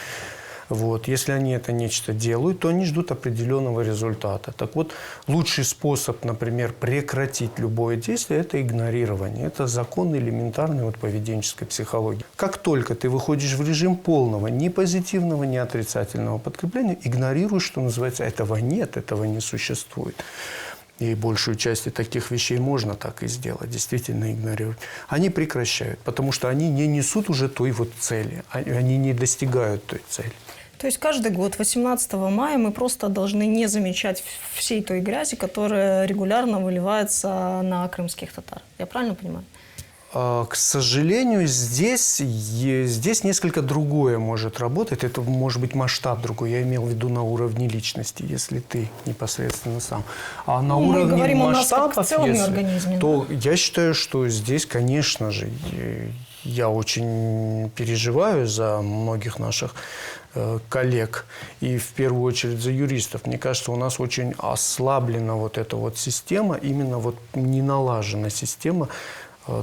вот, если они это нечто делают, то они ждут определенного результата. Так вот, лучший способ, например, прекратить любое действие – это игнорирование. Это закон элементарной вот поведенческой психологии. Как только ты выходишь в режим полного ни позитивного, ни отрицательного подкрепления, игнорируешь, что называется, этого нет, этого не существует. и большую часть таких вещей можно так и сделать, действительно игнорировать, они прекращают, потому что они не несут уже той вот цели, они не достигают той цели. То есть каждый год 18 мая мы просто должны не замечать всей той грязи, которая регулярно выливается на крымских татар. Я правильно понимаю? К сожалению, здесь несколько другое может работать. Это может быть масштаб другой. Я имел в виду на уровне личности, если ты непосредственно сам. А на мы уровне говорим о нас как масштабов, в целом если, организме, то я считаю, что здесь, конечно же, я очень переживаю за многих наших коллег и в первую очередь за юристов. Мне кажется, у нас очень ослаблена вот эта вот система, именно вот не налажена система,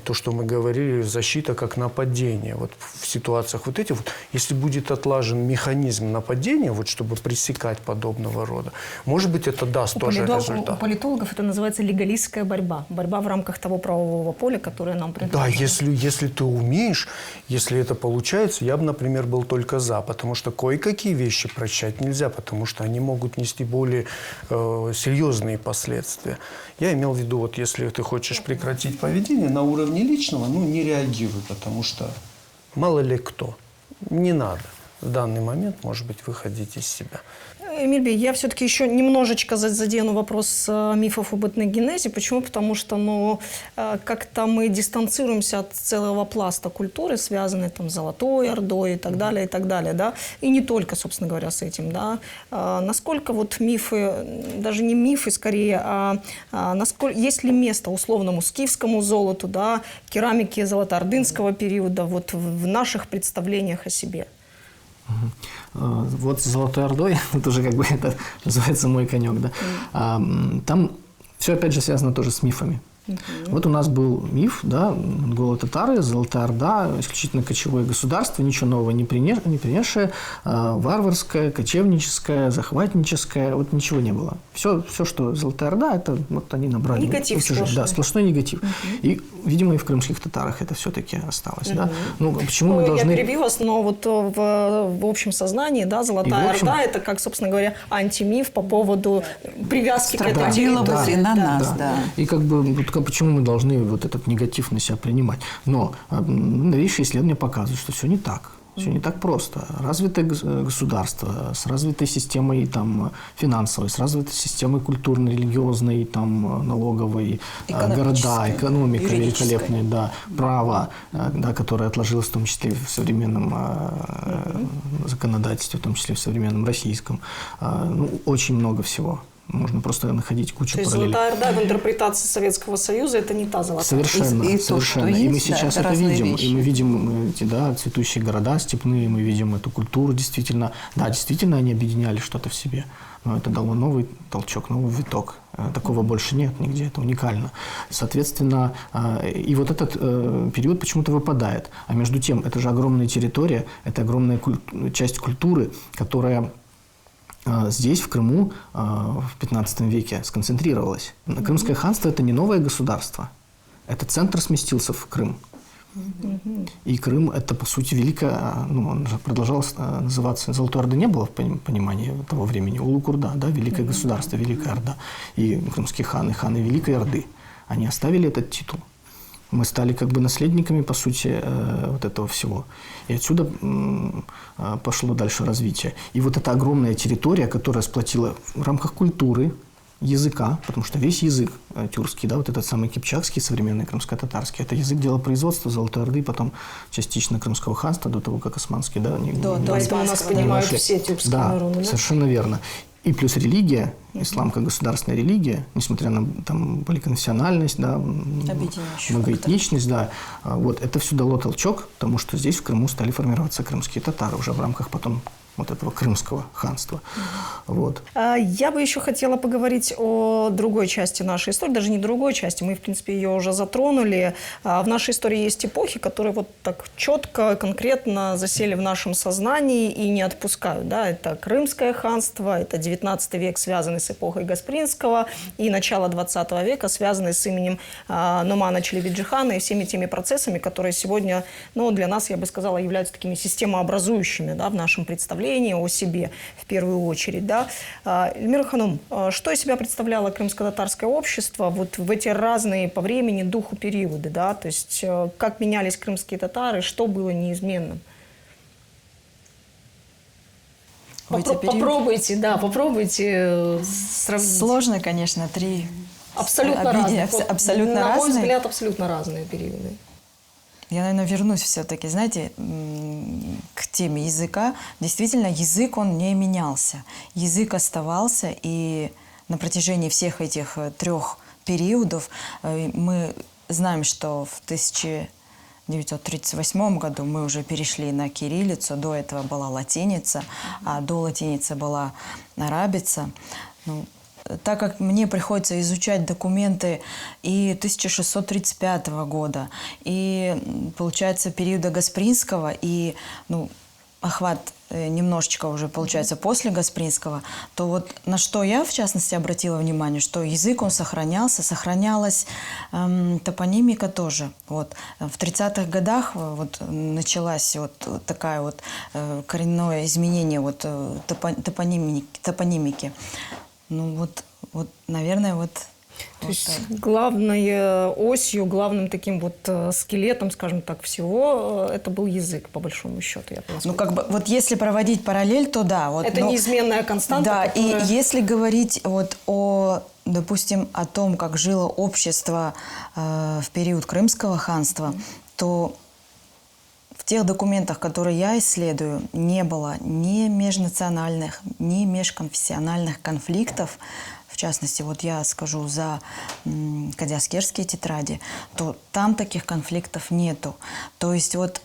то, что мы говорили, защита как нападение. Вот в ситуациях вот этих, вот, если будет отлажен механизм нападения, вот, чтобы пресекать подобного рода, может быть, это даст тоже результат. У политологов это называется легалистская борьба. Борьба в рамках того правового поля, которое нам предложено. Да, если ты умеешь, если это получается, я бы, например, был только за, потому что кое-какие вещи прощать нельзя, потому что они могут нести более серьезные последствия. Я имел в виду, вот если ты хочешь прекратить поведение на уровне личного, ну, не реагируй, потому что мало ли кто. Не надо в данный момент, может быть, выходить из себя. Эмиль, я все-таки еще немножечко задену вопрос мифов об этногенезе. Почему? Потому что как-то мы дистанцируемся от целого пласта культуры, связанной там, с Золотой Ордой и так далее, да? И не только, собственно говоря, с этим. Да? Насколько вот мифы, даже не мифы скорее, насколько, есть ли место условному скифскому золоту, да, керамике золотоордынского периода вот в наших представлениях о себе? Вот с Золотой Ордой, это уже как бы это называется мой конек, да. Там все опять же связано тоже с мифами. Вот у нас был миф, да, монголо-татары, Золотая Орда, исключительно кочевое государство, ничего нового не принесшее, варварское, кочевническое, захватническое, вот ничего не было. Все, что Золотая Орда, это вот они набрали. Негатив сплошной. Да, сплошной негатив. И, видимо, и в крымских татарах это все-таки осталось, да. Ну, почему мы Я должны... перебью вас, но вот в общем сознании, да, Золотая Орда – это, как, собственно говоря, антимиф по поводу привязки к этой территории. На нас, да. И как бы вот почему мы должны вот этот негатив на себя принимать? Но новейшие исследования показывают, что все не так. Все не так просто. Развитое государство с развитой системой там, финансовой, с развитой системой культурно-религиозной, там, налоговой, города, экономика великолепная, да, право, да, которое отложилось в том числе в современном законодательстве, в том числе в современном российском. Ну, очень много всего. Можно просто находить кучу параллелей. То есть Золотая Орда в интерпретации Советского Союза – это не та Золотая Орда. Совершенно. То, что есть, и мы сейчас это видим. вещи. И мы видим эти, да, цветущие города степные, мы видим эту культуру действительно. Да, действительно они объединяли что-то в себе. Но это дало новый толчок, новый виток. Такого больше нет нигде, это уникально. Соответственно, и вот этот период почему-то выпадает. А между тем, это же огромная территория, это огромная часть культуры, которая здесь, в Крыму, в 15 веке сконцентрировалось. Крымское ханство – это не новое государство. Это центр сместился в Крым. И Крым – это, по сути, великая… Ну, он же продолжал называться… Золотой Орды не было в понимании того времени. Улук-Урда, да, великое государство, Великая Орда. И крымские ханы Великой Орды. Они оставили этот титул. Мы стали как бы наследниками, по сути, вот этого всего. И отсюда пошло дальше развитие. И вот эта огромная территория, которая сплотила в рамках культуры, языка, потому что весь язык тюркский, да, вот этот самый кипчакский, современный крымско-татарский, это язык делопроизводства Золотой Орды, потом частично Крымского ханства, до того, как османские, да, Поэтому нас понимают все тюркские народы. Да, совершенно верно. И плюс религия, ислам как государственная религия, несмотря на там, поликонфессиональность, да, многоэтничность, да, вот, это все дало толчок, потому что здесь в Крыму стали формироваться крымские татары уже в рамках потом вот этого крымского ханства. Вот. Я бы еще хотела поговорить о другой части нашей истории, даже не другой части, мы, в принципе, ее уже затронули. В нашей истории есть эпохи, которые вот так четко, конкретно засели в нашем сознании и не отпускают. Да? Это Крымское ханство, это 19 век, связанный с эпохой Гаспринского, и начало 20 века, связанный с именем Нумана Челебиджи-хана и всеми теми процессами, которые сегодня, ну, для нас, я бы сказала, являются такими системообразующими, да, в нашем представлении, представление о себе в первую очередь. Да? Эльмира Ханум, что из себя представляло крымско-татарское общество вот в эти разные по времени, духу периоды? Да? То есть как менялись крымские татары, что было неизменным? Попробуйте сравнить. Сложно, конечно, три Абсолютно разные. Абсолютно на мой разные. взгляд, абсолютно разные периоды. Я, наверное, вернусь все-таки, знаете, к теме языка. Действительно, язык, он не менялся. Язык оставался, и на протяжении всех этих 3 периодов мы знаем, что в 1938 году мы уже перешли на кириллицу, до этого была латиница, а до латиницы была арабица. Ну, так как мне приходится изучать документы и 1635 года, и, получается, периода Гаспринского, и охват немножечко уже, получается, после Гаспринского, то вот на что я, в частности, обратила внимание, что язык, он сохранялась топонимика тоже. Вот. В 30-х годах вот началось вот такое вот коренное изменение вот топонимики. Ну вот, наверное, вот... То есть главной осью, главным таким вот скелетом, скажем так, всего, это был язык, по большому счету. Ну, как бы, вот если проводить параллель, то да. Вот, это неизменная константа. Да, которая... и если говорить вот допустим, о том, как жило общество в период Крымского ханства, то в тех документах, которые я исследую, не было ни межнациональных, ни межконфессиональных конфликтов. В частности, вот я скажу за Кадиаскерские тетради, то там таких конфликтов нету. То есть вот,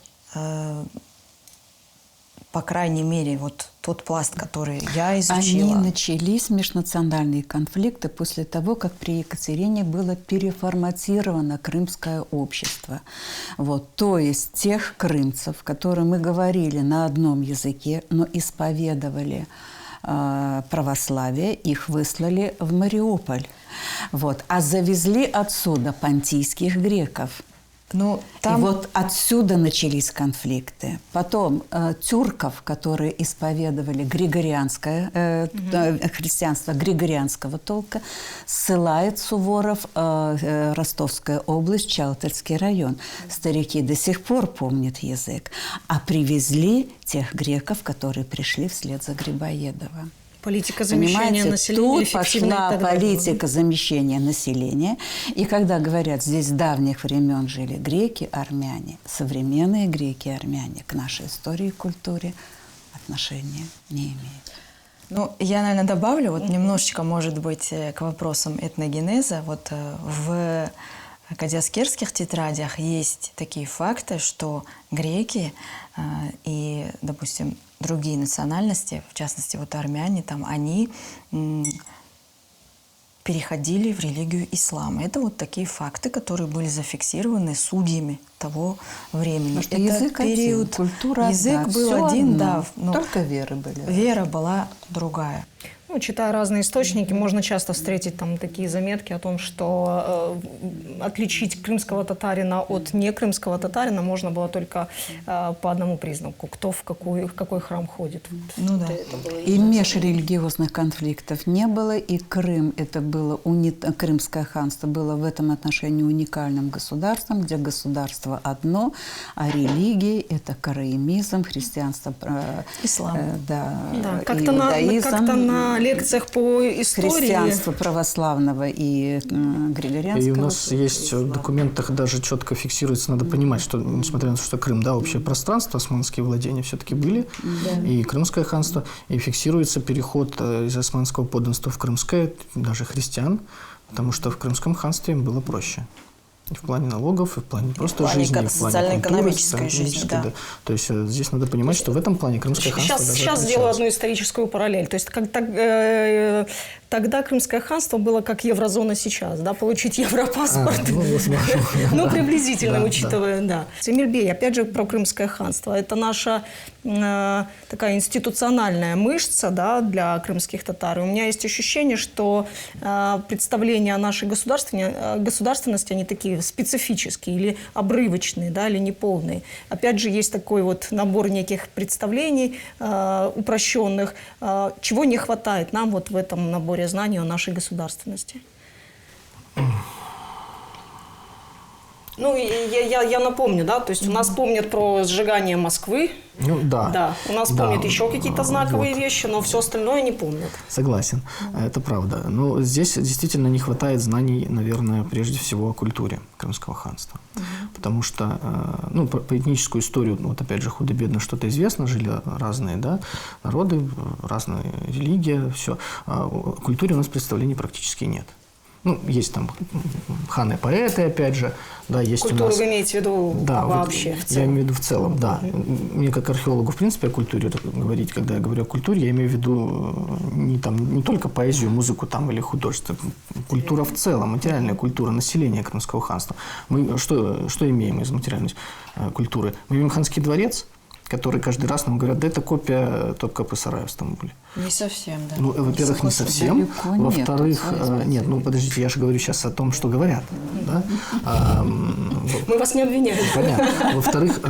по крайней мере, вот тот пласт, который я изучила. Они начались, межнациональные конфликты, после того, как при Екатерине было переформатировано крымское общество. Вот, то есть тех крымцев, которые мы говорили на одном языке, но исповедовали православие, их выслали в Мариуполь. Вот. А завезли отсюда понтийских греков. Ну, там... И вот отсюда начались конфликты. Потом тюрков, которые исповедовали христианство григорианского толка, ссылает Суворов Ростовская область, Чалтырский район. Старики до сих пор помнят язык. А привезли тех греков, которые пришли вслед за Грибоедовым. Политика замещения населения. Тут пошла политика замещения населения. И когда говорят, здесь с давних времен жили греки, армяне, современные греки и армяне к нашей истории и культуре отношения не имеют. Ну, я, наверное, добавлю вот немножечко, может быть, к вопросам этногенеза. Вот в Кадиаскерских тетрадях есть такие факты, что греки и, допустим, другие национальности, в частности, вот армяне, там, они переходили в религию ислама. Это вот такие факты, которые были зафиксированы судьями того времени. Потому что это язык период, один, культура язык одна, был всё один, одно, да. Но только веры были. Вера была другая. Ну, читая разные источники, можно часто встретить там такие заметки о том, что отличить крымского татарина от некрымского татарина можно было только по одному признаку, кто в какой храм ходит. Ну да. И межрелигиозных конфликтов не было, и Крым, это было Крымское ханство было в этом отношении уникальным государством, где государство одно, а религии – это караимизм, христианство, Ислам. Да, как-то иудаизм. на лекциях по истории. Христианство православного и григорианского. И у нас есть в документах даже четко фиксируется, надо понимать, что, несмотря на то, что Крым, да, общее пространство, османские владения все-таки были, и Крымское ханство, и фиксируется переход из османского подданства в Крымское, даже христиан, потому что в Крымском ханстве им было проще. И в плане налогов, и в плане просто жизни, и в плане социально-экономической жизни, да. То есть здесь надо понимать, что в этом плане Крымское ханство даже Сейчас сделаю одну историческую параллель. То есть тогда Крымское ханство было как еврозона сейчас, да, получить европаспорт. Ну, приблизительно, учитывая, да. Эмильбей, опять же, про Крымское ханство. Это наша такая институциональная мышца, да, для крымских татар. И у меня есть ощущение, что представления о нашей государственности, они такие специфические, или обрывочные, да, или неполные. Опять же, есть такой вот набор неких представлений упрощенных. Чего не хватает нам вот в этом наборе знаний о нашей государственности? Ну, я напомню, да, то есть у нас помнят про сжигание Москвы. Ну, да. Да, у нас Да. помнят еще какие-то знаковые Вот. вещи, но все остальное не помнят. Согласен, это правда. Но здесь действительно не хватает знаний, наверное, прежде всего о культуре Крымского ханства. Потому что, ну, по этническую историю, вот опять же, худо-бедно что-то известно, жили разные, да, народы, разная религия, все. А о культуре у нас представлений практически нет. Ну, есть там ханы-поэты, опять же, да, есть Культуру у нас... вы имеете в виду Да, вообще? вот в целом? я имею в виду в целом, да. Мне как археологу, в принципе, о культуре говорить, когда я говорю о культуре, я имею в виду не только поэзию, музыку там, или художество. Культура в целом, материальная культура населения Крымского ханства. Мы что имеем из материальной культуры? Мы имеем ханский дворец, который каждый раз нам говорят, да это копия Топкапы-сарая в Стамбуле. Не совсем, да. Ну, во-первых, не совсем. Далеко нет, Во-вторых, вот нет, ну подождите, я же говорю сейчас о том, что говорят. Да? Мы вас не обвиняем. Понятно. Во-вторых,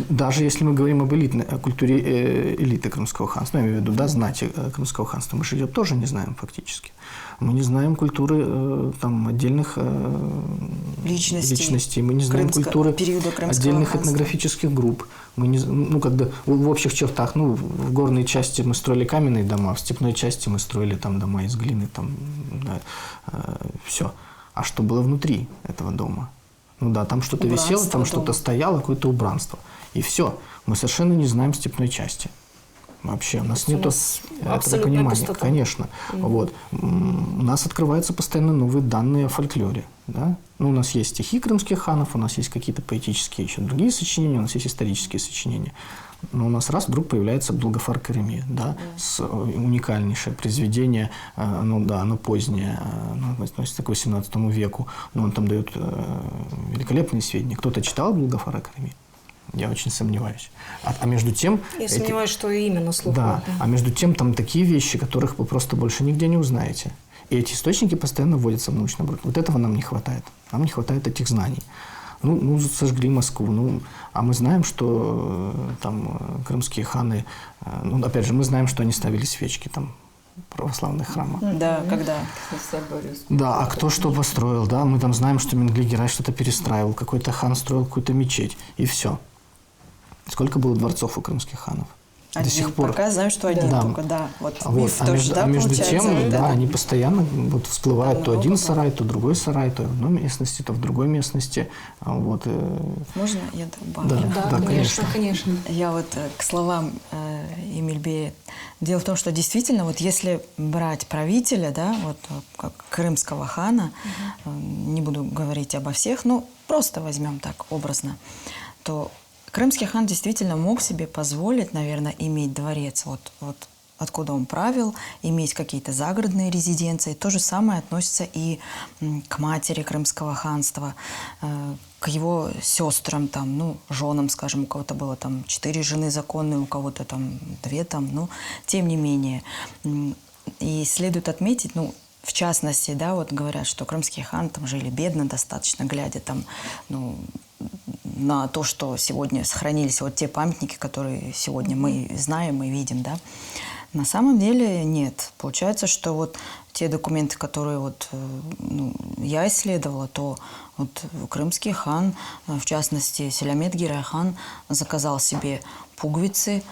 даже если мы говорим об о культуре элиты Крымского ханства, я имею в виду, да, знати Крымского ханства, мы же ее тоже не знаем фактически. Мы не знаем культуры там, отдельных личностей, мы не знаем культуры отдельных ханства. этнографических групп. Мы не, ну, когда в общих чертах, ну, в горной части мы строили каменные дома, в степной части мы строили там дома из глины, там, да, все. А что было внутри этого дома? Ну да, там что-то висело, там что-то стояло, какое-то убранство. И все. Мы совершенно не знаем степной части. Вообще, у нас нет этого понимания. Пустота. Конечно. Вот. У нас открываются постоянно новые данные о фольклоре. Да? Ну, у нас есть стихи крымских ханов, у нас есть какие-то поэтические еще другие сочинения, у нас есть исторические сочинения. Но у нас раз вдруг появляется Абдулгафар Карими, да, с уникальнейшее произведение, оно позднее, оно относится к 18 веку, но он там дает великолепные сведения. Кто-то читал Абдулгафара Карими? Я очень сомневаюсь. А между тем... Я сомневаюсь, что именно слуху. Да, а между тем там такие вещи, которых вы просто больше нигде не узнаете. И эти источники постоянно вводятся в научный оборот. Вот этого нам не хватает. Нам не хватает этих знаний. Ну, сожгли Москву. А мы знаем, что там крымские ханы... Ну, опять же, мы знаем, что они ставили свечки там в православных храмах. Да, когда? Да, а кто что построил, да? Мы там знаем, что Менгли-Герай что-то перестраивал, какой-то хан строил какую-то мечеть, и все. Сколько было дворцов у крымских ханов? Один. До сих пор. Пока знаю, что один Да. только, да. Вот, Вот. миф тоже, да, между получается? тем, Да. да, они постоянно вот всплывают то один сарай, то другой сарай, то в одной местности, то в другой местности. Вот. Можно я добавлю? Да, конечно. конечно. Я вот к словам Эмильбея. Дело в том, что действительно, вот если брать правителя, да, вот как крымского хана, не буду говорить обо всех, но просто возьмем так образно, то крымский хан действительно мог себе позволить, наверное, иметь дворец, вот откуда он правил, иметь какие-то загородные резиденции. То же самое относится и к матери крымского ханства, к его сестрам, там, ну, женам, скажем, у кого-то было там 4 жены законные, у кого-то там 2, там, ну, тем не менее. И следует отметить, ну, в частности, да, вот говорят, что крымские ханы там жили бедно достаточно, глядя там, ну, на то, что сегодня сохранились вот те памятники, которые сегодня мы знаем и видим, да. На самом деле нет. Получается, что вот те документы, которые вот, ну, я исследовала, то вот крымский хан, в частности, Селямет Гирай хан, заказал себе пуговицы.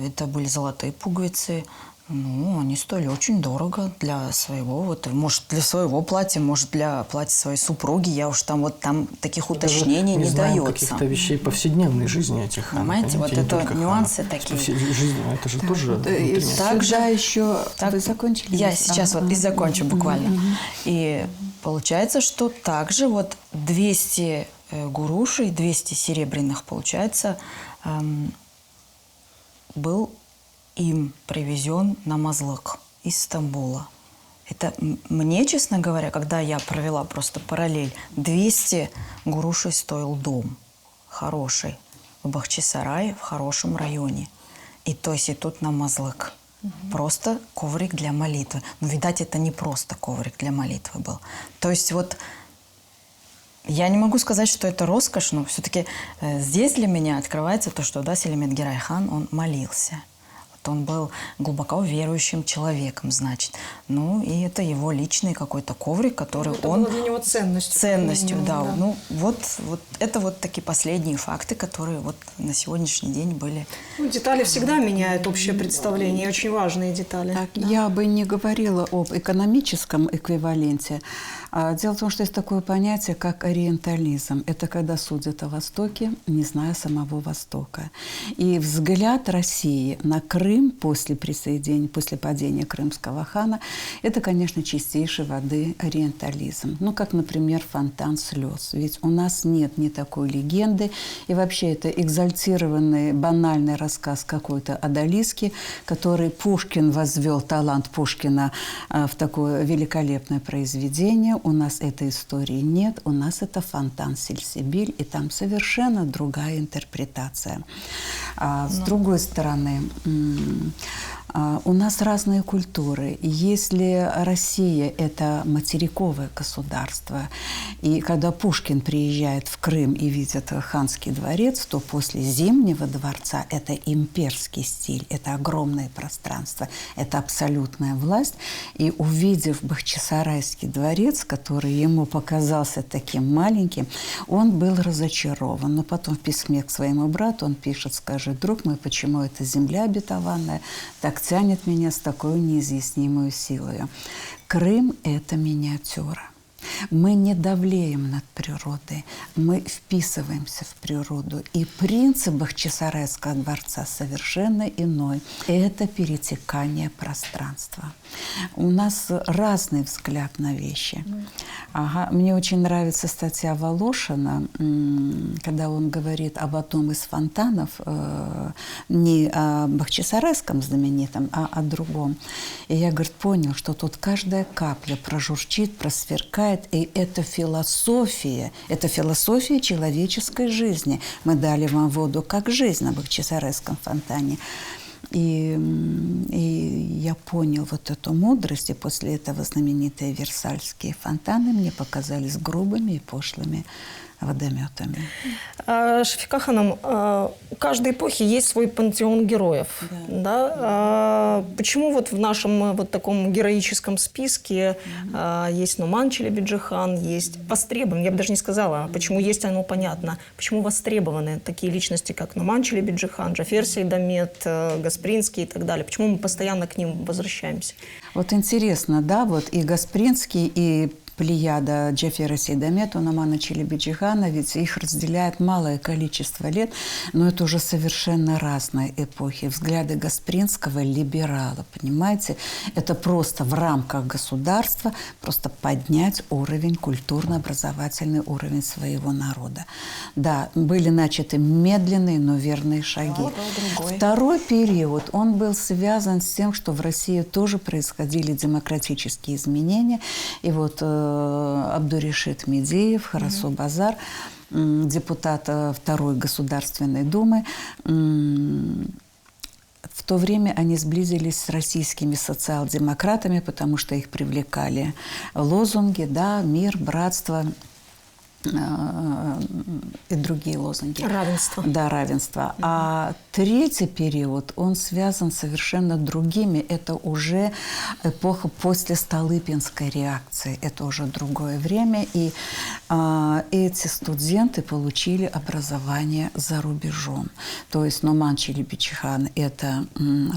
Это были золотые пуговицы. Ну, они стоили очень дорого для своего, вот, может, для своего платья, может, для платья своей супруги. Я уж там, вот, там таких уточнений не знаем дается. каких-то вещей повседневной жизни этих ханов. Понимаете, вот не это только нюансы ханов. такие. Жизнь, это же тоже внутренняя. Тогда еще... Так, Вы закончили? Я сейчас вот и закончу буквально. И получается, что также вот 200 гурушей, 200 серебряных, получается, был им привезен на Мазлык из Стамбула. Это мне, честно говоря, когда я провела просто параллель, 200 гурушей стоил дом хороший в Бахчисарае, в хорошем районе. И то есть и тут на Мазлык. Просто коврик для молитвы. Но, видать, это не просто коврик для молитвы был. То есть вот Я не могу сказать, что это роскошь, но все-таки здесь для меня открывается то, что, да, Селимет Герайхан, он молился. Вот он был глубоко верующим человеком, значит. Ну, и это его личный какой-то коврик, который Это он... было для него ценностью. Ценностью, да. Да. Ну, вот это вот такие последние факты, которые вот на сегодняшний день были. Ну, детали всегда меняют общее представление, и очень важные детали. Так, Да. я бы не говорила об экономическом эквиваленте. Дело в том, что есть такое понятие, как ориентализм. Это когда судят о Востоке, не зная самого Востока. И взгляд России на Крым после присоединения, после падения крымского хана, это, конечно, чистейшей воды ориентализм. Ну, как, например, фонтан слез. Ведь у нас нет ни такой легенды. И вообще это экзальтированный, банальный рассказ какой-то одолиски, который Пушкин возвел, талант Пушкина, в такое великолепное произведение. У нас этой истории нет, у нас это фонтан Сильсибиль, и там совершенно другая интерпретация. С другой стороны, у нас разные культуры. И если Россия – это материковое государство, и когда Пушкин приезжает в Крым и видит ханский дворец, то после Зимнего дворца – это имперский стиль, это огромное пространство, это абсолютная власть. И увидев Бахчисарайский дворец, который ему показался таким маленьким, он был разочарован. Но потом в письме к своему брату он пишет: «Скажи, друг мой, почему эта земля обетованная так тянет меня с такой неизъяснимой силой». Крым – это миниатюра. Мы не давлеем над природой, мы вписываемся в природу. И принцип Бахчисарайского дворца совершенно иной. Это перетекание пространства. У нас разный взгляд на вещи. Мне очень нравится статья Волошина, когда он говорит об одном из фонтанов, не о Бахчисарайском знаменитом, а о другом. И я, говорит, понял, что тут каждая капля прожурчит, просверкает, и это философия человеческой жизни. Мы дали вам воду как жизнь на Бахчисарайском фонтане. И я понял вот эту мудрость, и после этого знаменитые Версальские фонтаны мне показались грубыми и пошлыми водометами. Шафика Ханым, у каждой эпохи есть свой пантеон героев. Да? Почему вот в нашем вот таком героическом списке есть Нуман Челебиджи-хан, есть востребован, я бы даже не сказала, почему есть, оно понятно, почему востребованы такие личности, как Нуман Челебиджи-хан, Джафер Сейдамет, Гаспринский и так далее? Почему мы постоянно к ним возвращаемся? Вот интересно, да, вот и Гаспринский, и плеяда Джафера Сейдамета, Нумана Челебиджи-хана, ведь их разделяет малое количество лет, но это уже совершенно разные эпохи. Взгляды Гаспринского – либерала, понимаете? Это просто в рамках государства просто поднять уровень, культурно-образовательный уровень своего народа. Да, были начаты медленные, но верные шаги. Второй период, он был связан с тем, что в России тоже происходили демократические изменения. И вот Абдуришит Медеев, Харасу Базар, депутат Второй Государственной Думы. В то время они сблизились с российскими социал-демократами, потому что их привлекали лозунги, да, мир, братство и другие лозунги. Равенство. Да, равенство. А третий период, он связан с совершенно другими. Это уже эпоха после Столыпинской реакции. Это уже другое время. И эти студенты получили образование за рубежом. То есть Нуман Челебиджи-хан – это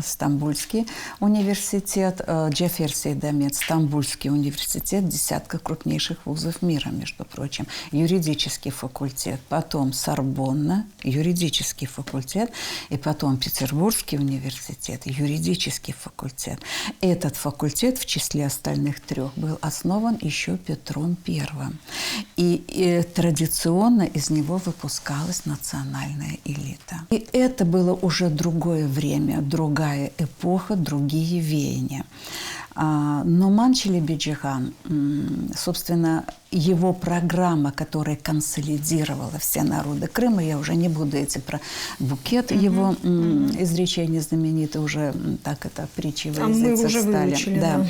Стамбульский университет, Джафер Сейдамет – Стамбульский университет, десятка крупнейших вузов мира, между прочим. Юридический факультет, потом Сорбонна, юридический факультет, и потом Петербургский университет, юридический факультет. Этот факультет в числе остальных трех был основан еще Петром I. И традиционно из него выпускалась национальная элита. И это было уже другое время, другая эпоха, другие веяния. Нуман Челебиджи-хан, собственно, его программа, которая консолидировала все народы Крыма, я уже не буду про букет его изречения знаменитые, уже так это притчи в языце стали. Выучили, да.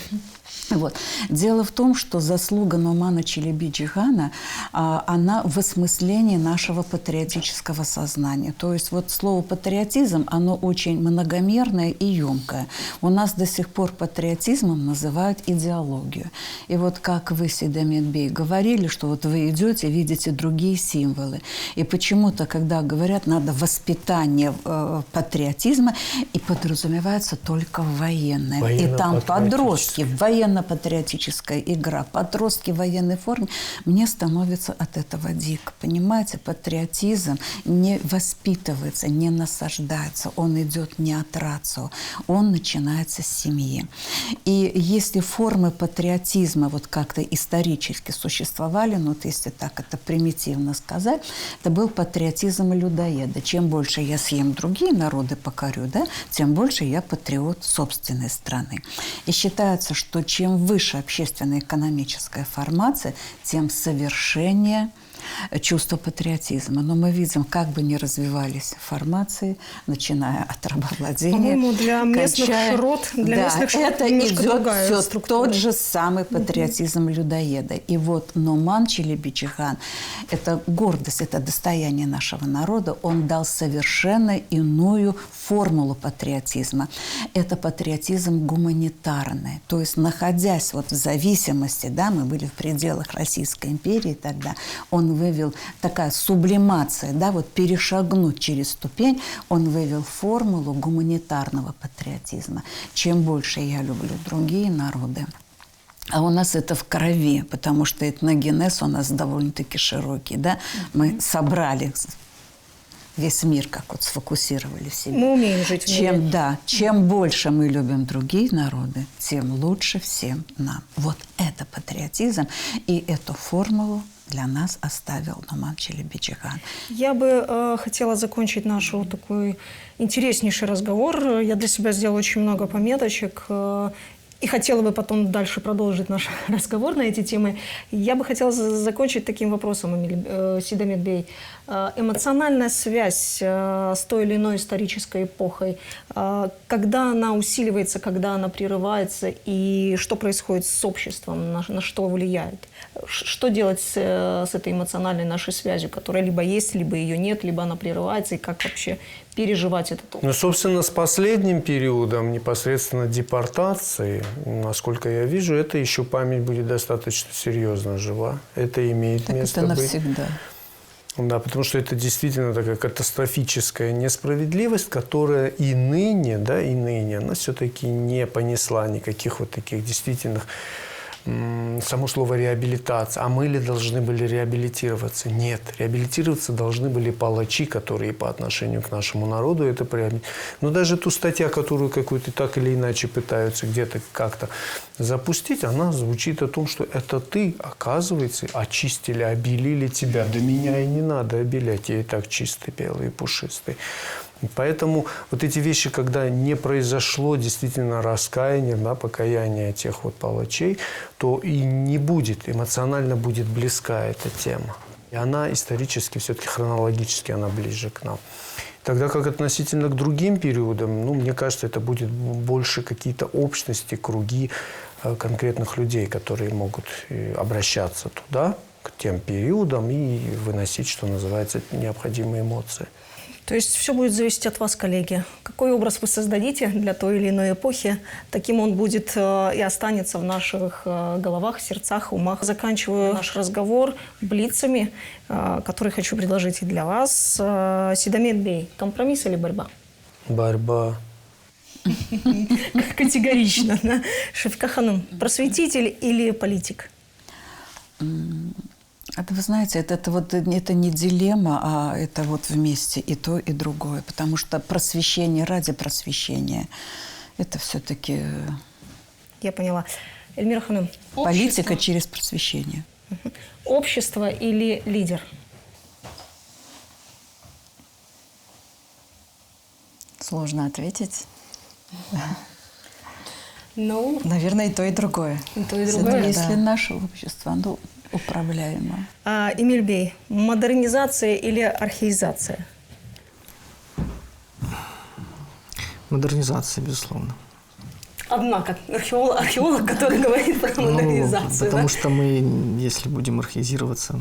Вот. Дело в том, что заслуга Нумана Челеби-Джигана, она в осмыслении нашего патриотического сознания. То есть вот слово «патриотизм», оно очень многомерное и емкое. У нас до сих пор патриотизмом называют идеологию. И вот как вы, Сейдамет Бей, говорили, что вот вы идете, видите другие символы. И почему-то, когда говорят, надо воспитание патриотизма, и подразумевается только военное. И там подростки, военно-патриотическая игра, подростки в военной форме, мне становится от этого дико. Понимаете, патриотизм не воспитывается, не насаждается, он идет не от рацио, он начинается с семьи. И если формы патриотизма вот как-то исторически существовали, ну вот если так это примитивно сказать, это был патриотизм людоеда. Чем больше я съем другие народы, покорю, да, тем больше я патриот собственной страны. И считается, что чем выше общественно-экономическая формация, тем совершеннее чувство патриотизма. Но мы видим, как бы ни развивались формации, начиная от рабовладения. По-моему, для местных кончая... широт, это немножко идет другая все структура. тот же самый патриотизм людоеда. И вот Нуман Челеби-Джиган – это гордость, это достояние нашего народа. Он дал совершенно иную формулу патриотизма. Это патриотизм гуманитарный. То есть, находясь вот в зависимости, да, мы были в пределах Российской империи тогда, он вывел такая сублимация, да, вот перешагнуть через ступень, он вывел формулу гуманитарного патриотизма. Чем больше я люблю другие народы, а у нас это в крови, потому что этногенез у нас довольно-таки широкий, да, мы собрали весь мир, как вот сфокусировали в себе. Мы умеем жить в мире. Чем больше мы любим другие народы, тем лучше всем нам. Вот это патриотизм, и эту формулу для нас оставил Нуман Челеби-Джиган. Я бы хотела закончить наш вот такой интереснейший разговор. Я для себя сделала очень много пометочек. И хотела бы потом дальше продолжить наш разговор на эти темы. Я бы хотела закончить таким вопросом, Сейдамет Бей. Эмоциональная связь с той или иной исторической эпохой, когда она усиливается, когда она прерывается, и что происходит с обществом, на что влияет? Что делать с этой эмоциональной нашей связью, которая либо есть, либо ее нет, либо она прерывается, и как вообще переживать этот опыт? Ну, собственно, с последним периодом непосредственно депортации, насколько я вижу, это еще память будет достаточно серьезно жива. Это имеет так место это быть. навсегда. Да, потому что это действительно такая катастрофическая несправедливость, которая и ныне, она все-таки не понесла никаких вот таких действительных, само слово реабилитация. А мы ли должны были реабилитироваться? Нет. Реабилитироваться должны были палачи, которые по отношению к нашему народу это приобретали. Но даже ту статью, которую какую-то так или иначе пытаются где-то как-то запустить, она звучит о том, что это ты, оказывается, очистили, обелили тебя. Да меня и не надо обелять, я и так чистый, белый и пушистый. Поэтому вот эти вещи, когда не произошло действительно раскаяние, покаяние тех вот палачей, то и не будет, эмоционально будет близка эта тема. И она исторически, все-таки хронологически, она ближе к нам. Тогда как относительно к другим периодам, мне кажется, это будет больше какие-то общности, круги конкретных людей, которые могут обращаться туда, к тем периодам и выносить, что называется, необходимые эмоции. То есть все будет зависеть от вас, коллеги. Какой образ вы создадите для той или иной эпохи, таким он будет и останется в наших головах, сердцах, умах. Заканчиваю наш разговор блицами, которые хочу предложить и для вас. Сейдамет Бей, компромисс или борьба? Борьба. Категорично. Шефика Ханум, просветитель или политик? Это, вы знаете, это не дилемма, а это вот вместе и то, и другое. Потому что просвещение ради просвещения – это все-таки… Я поняла. Эльмира Ханум. Политика через просвещение. Общество или лидер? Сложно ответить. Наверное, и то, и другое. И то, и другое, если наше общество, управляемо. Эмиль Бей, модернизация или архаизация? Модернизация, безусловно. Одна, как археолог, который говорит про модернизацию. Потому да? что мы, если будем архаизироваться,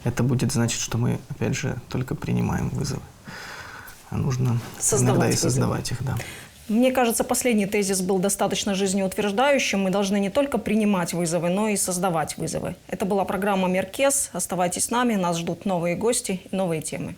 это будет значить, что мы, опять же, только принимаем вызовы. А нужно иногда и создавать их, да. Мне кажется, последний тезис был достаточно жизнеутверждающим. Мы должны не только принимать вызовы, но и создавать вызовы. Это была программа «Меркес». Оставайтесь с нами, нас ждут новые гости и новые темы.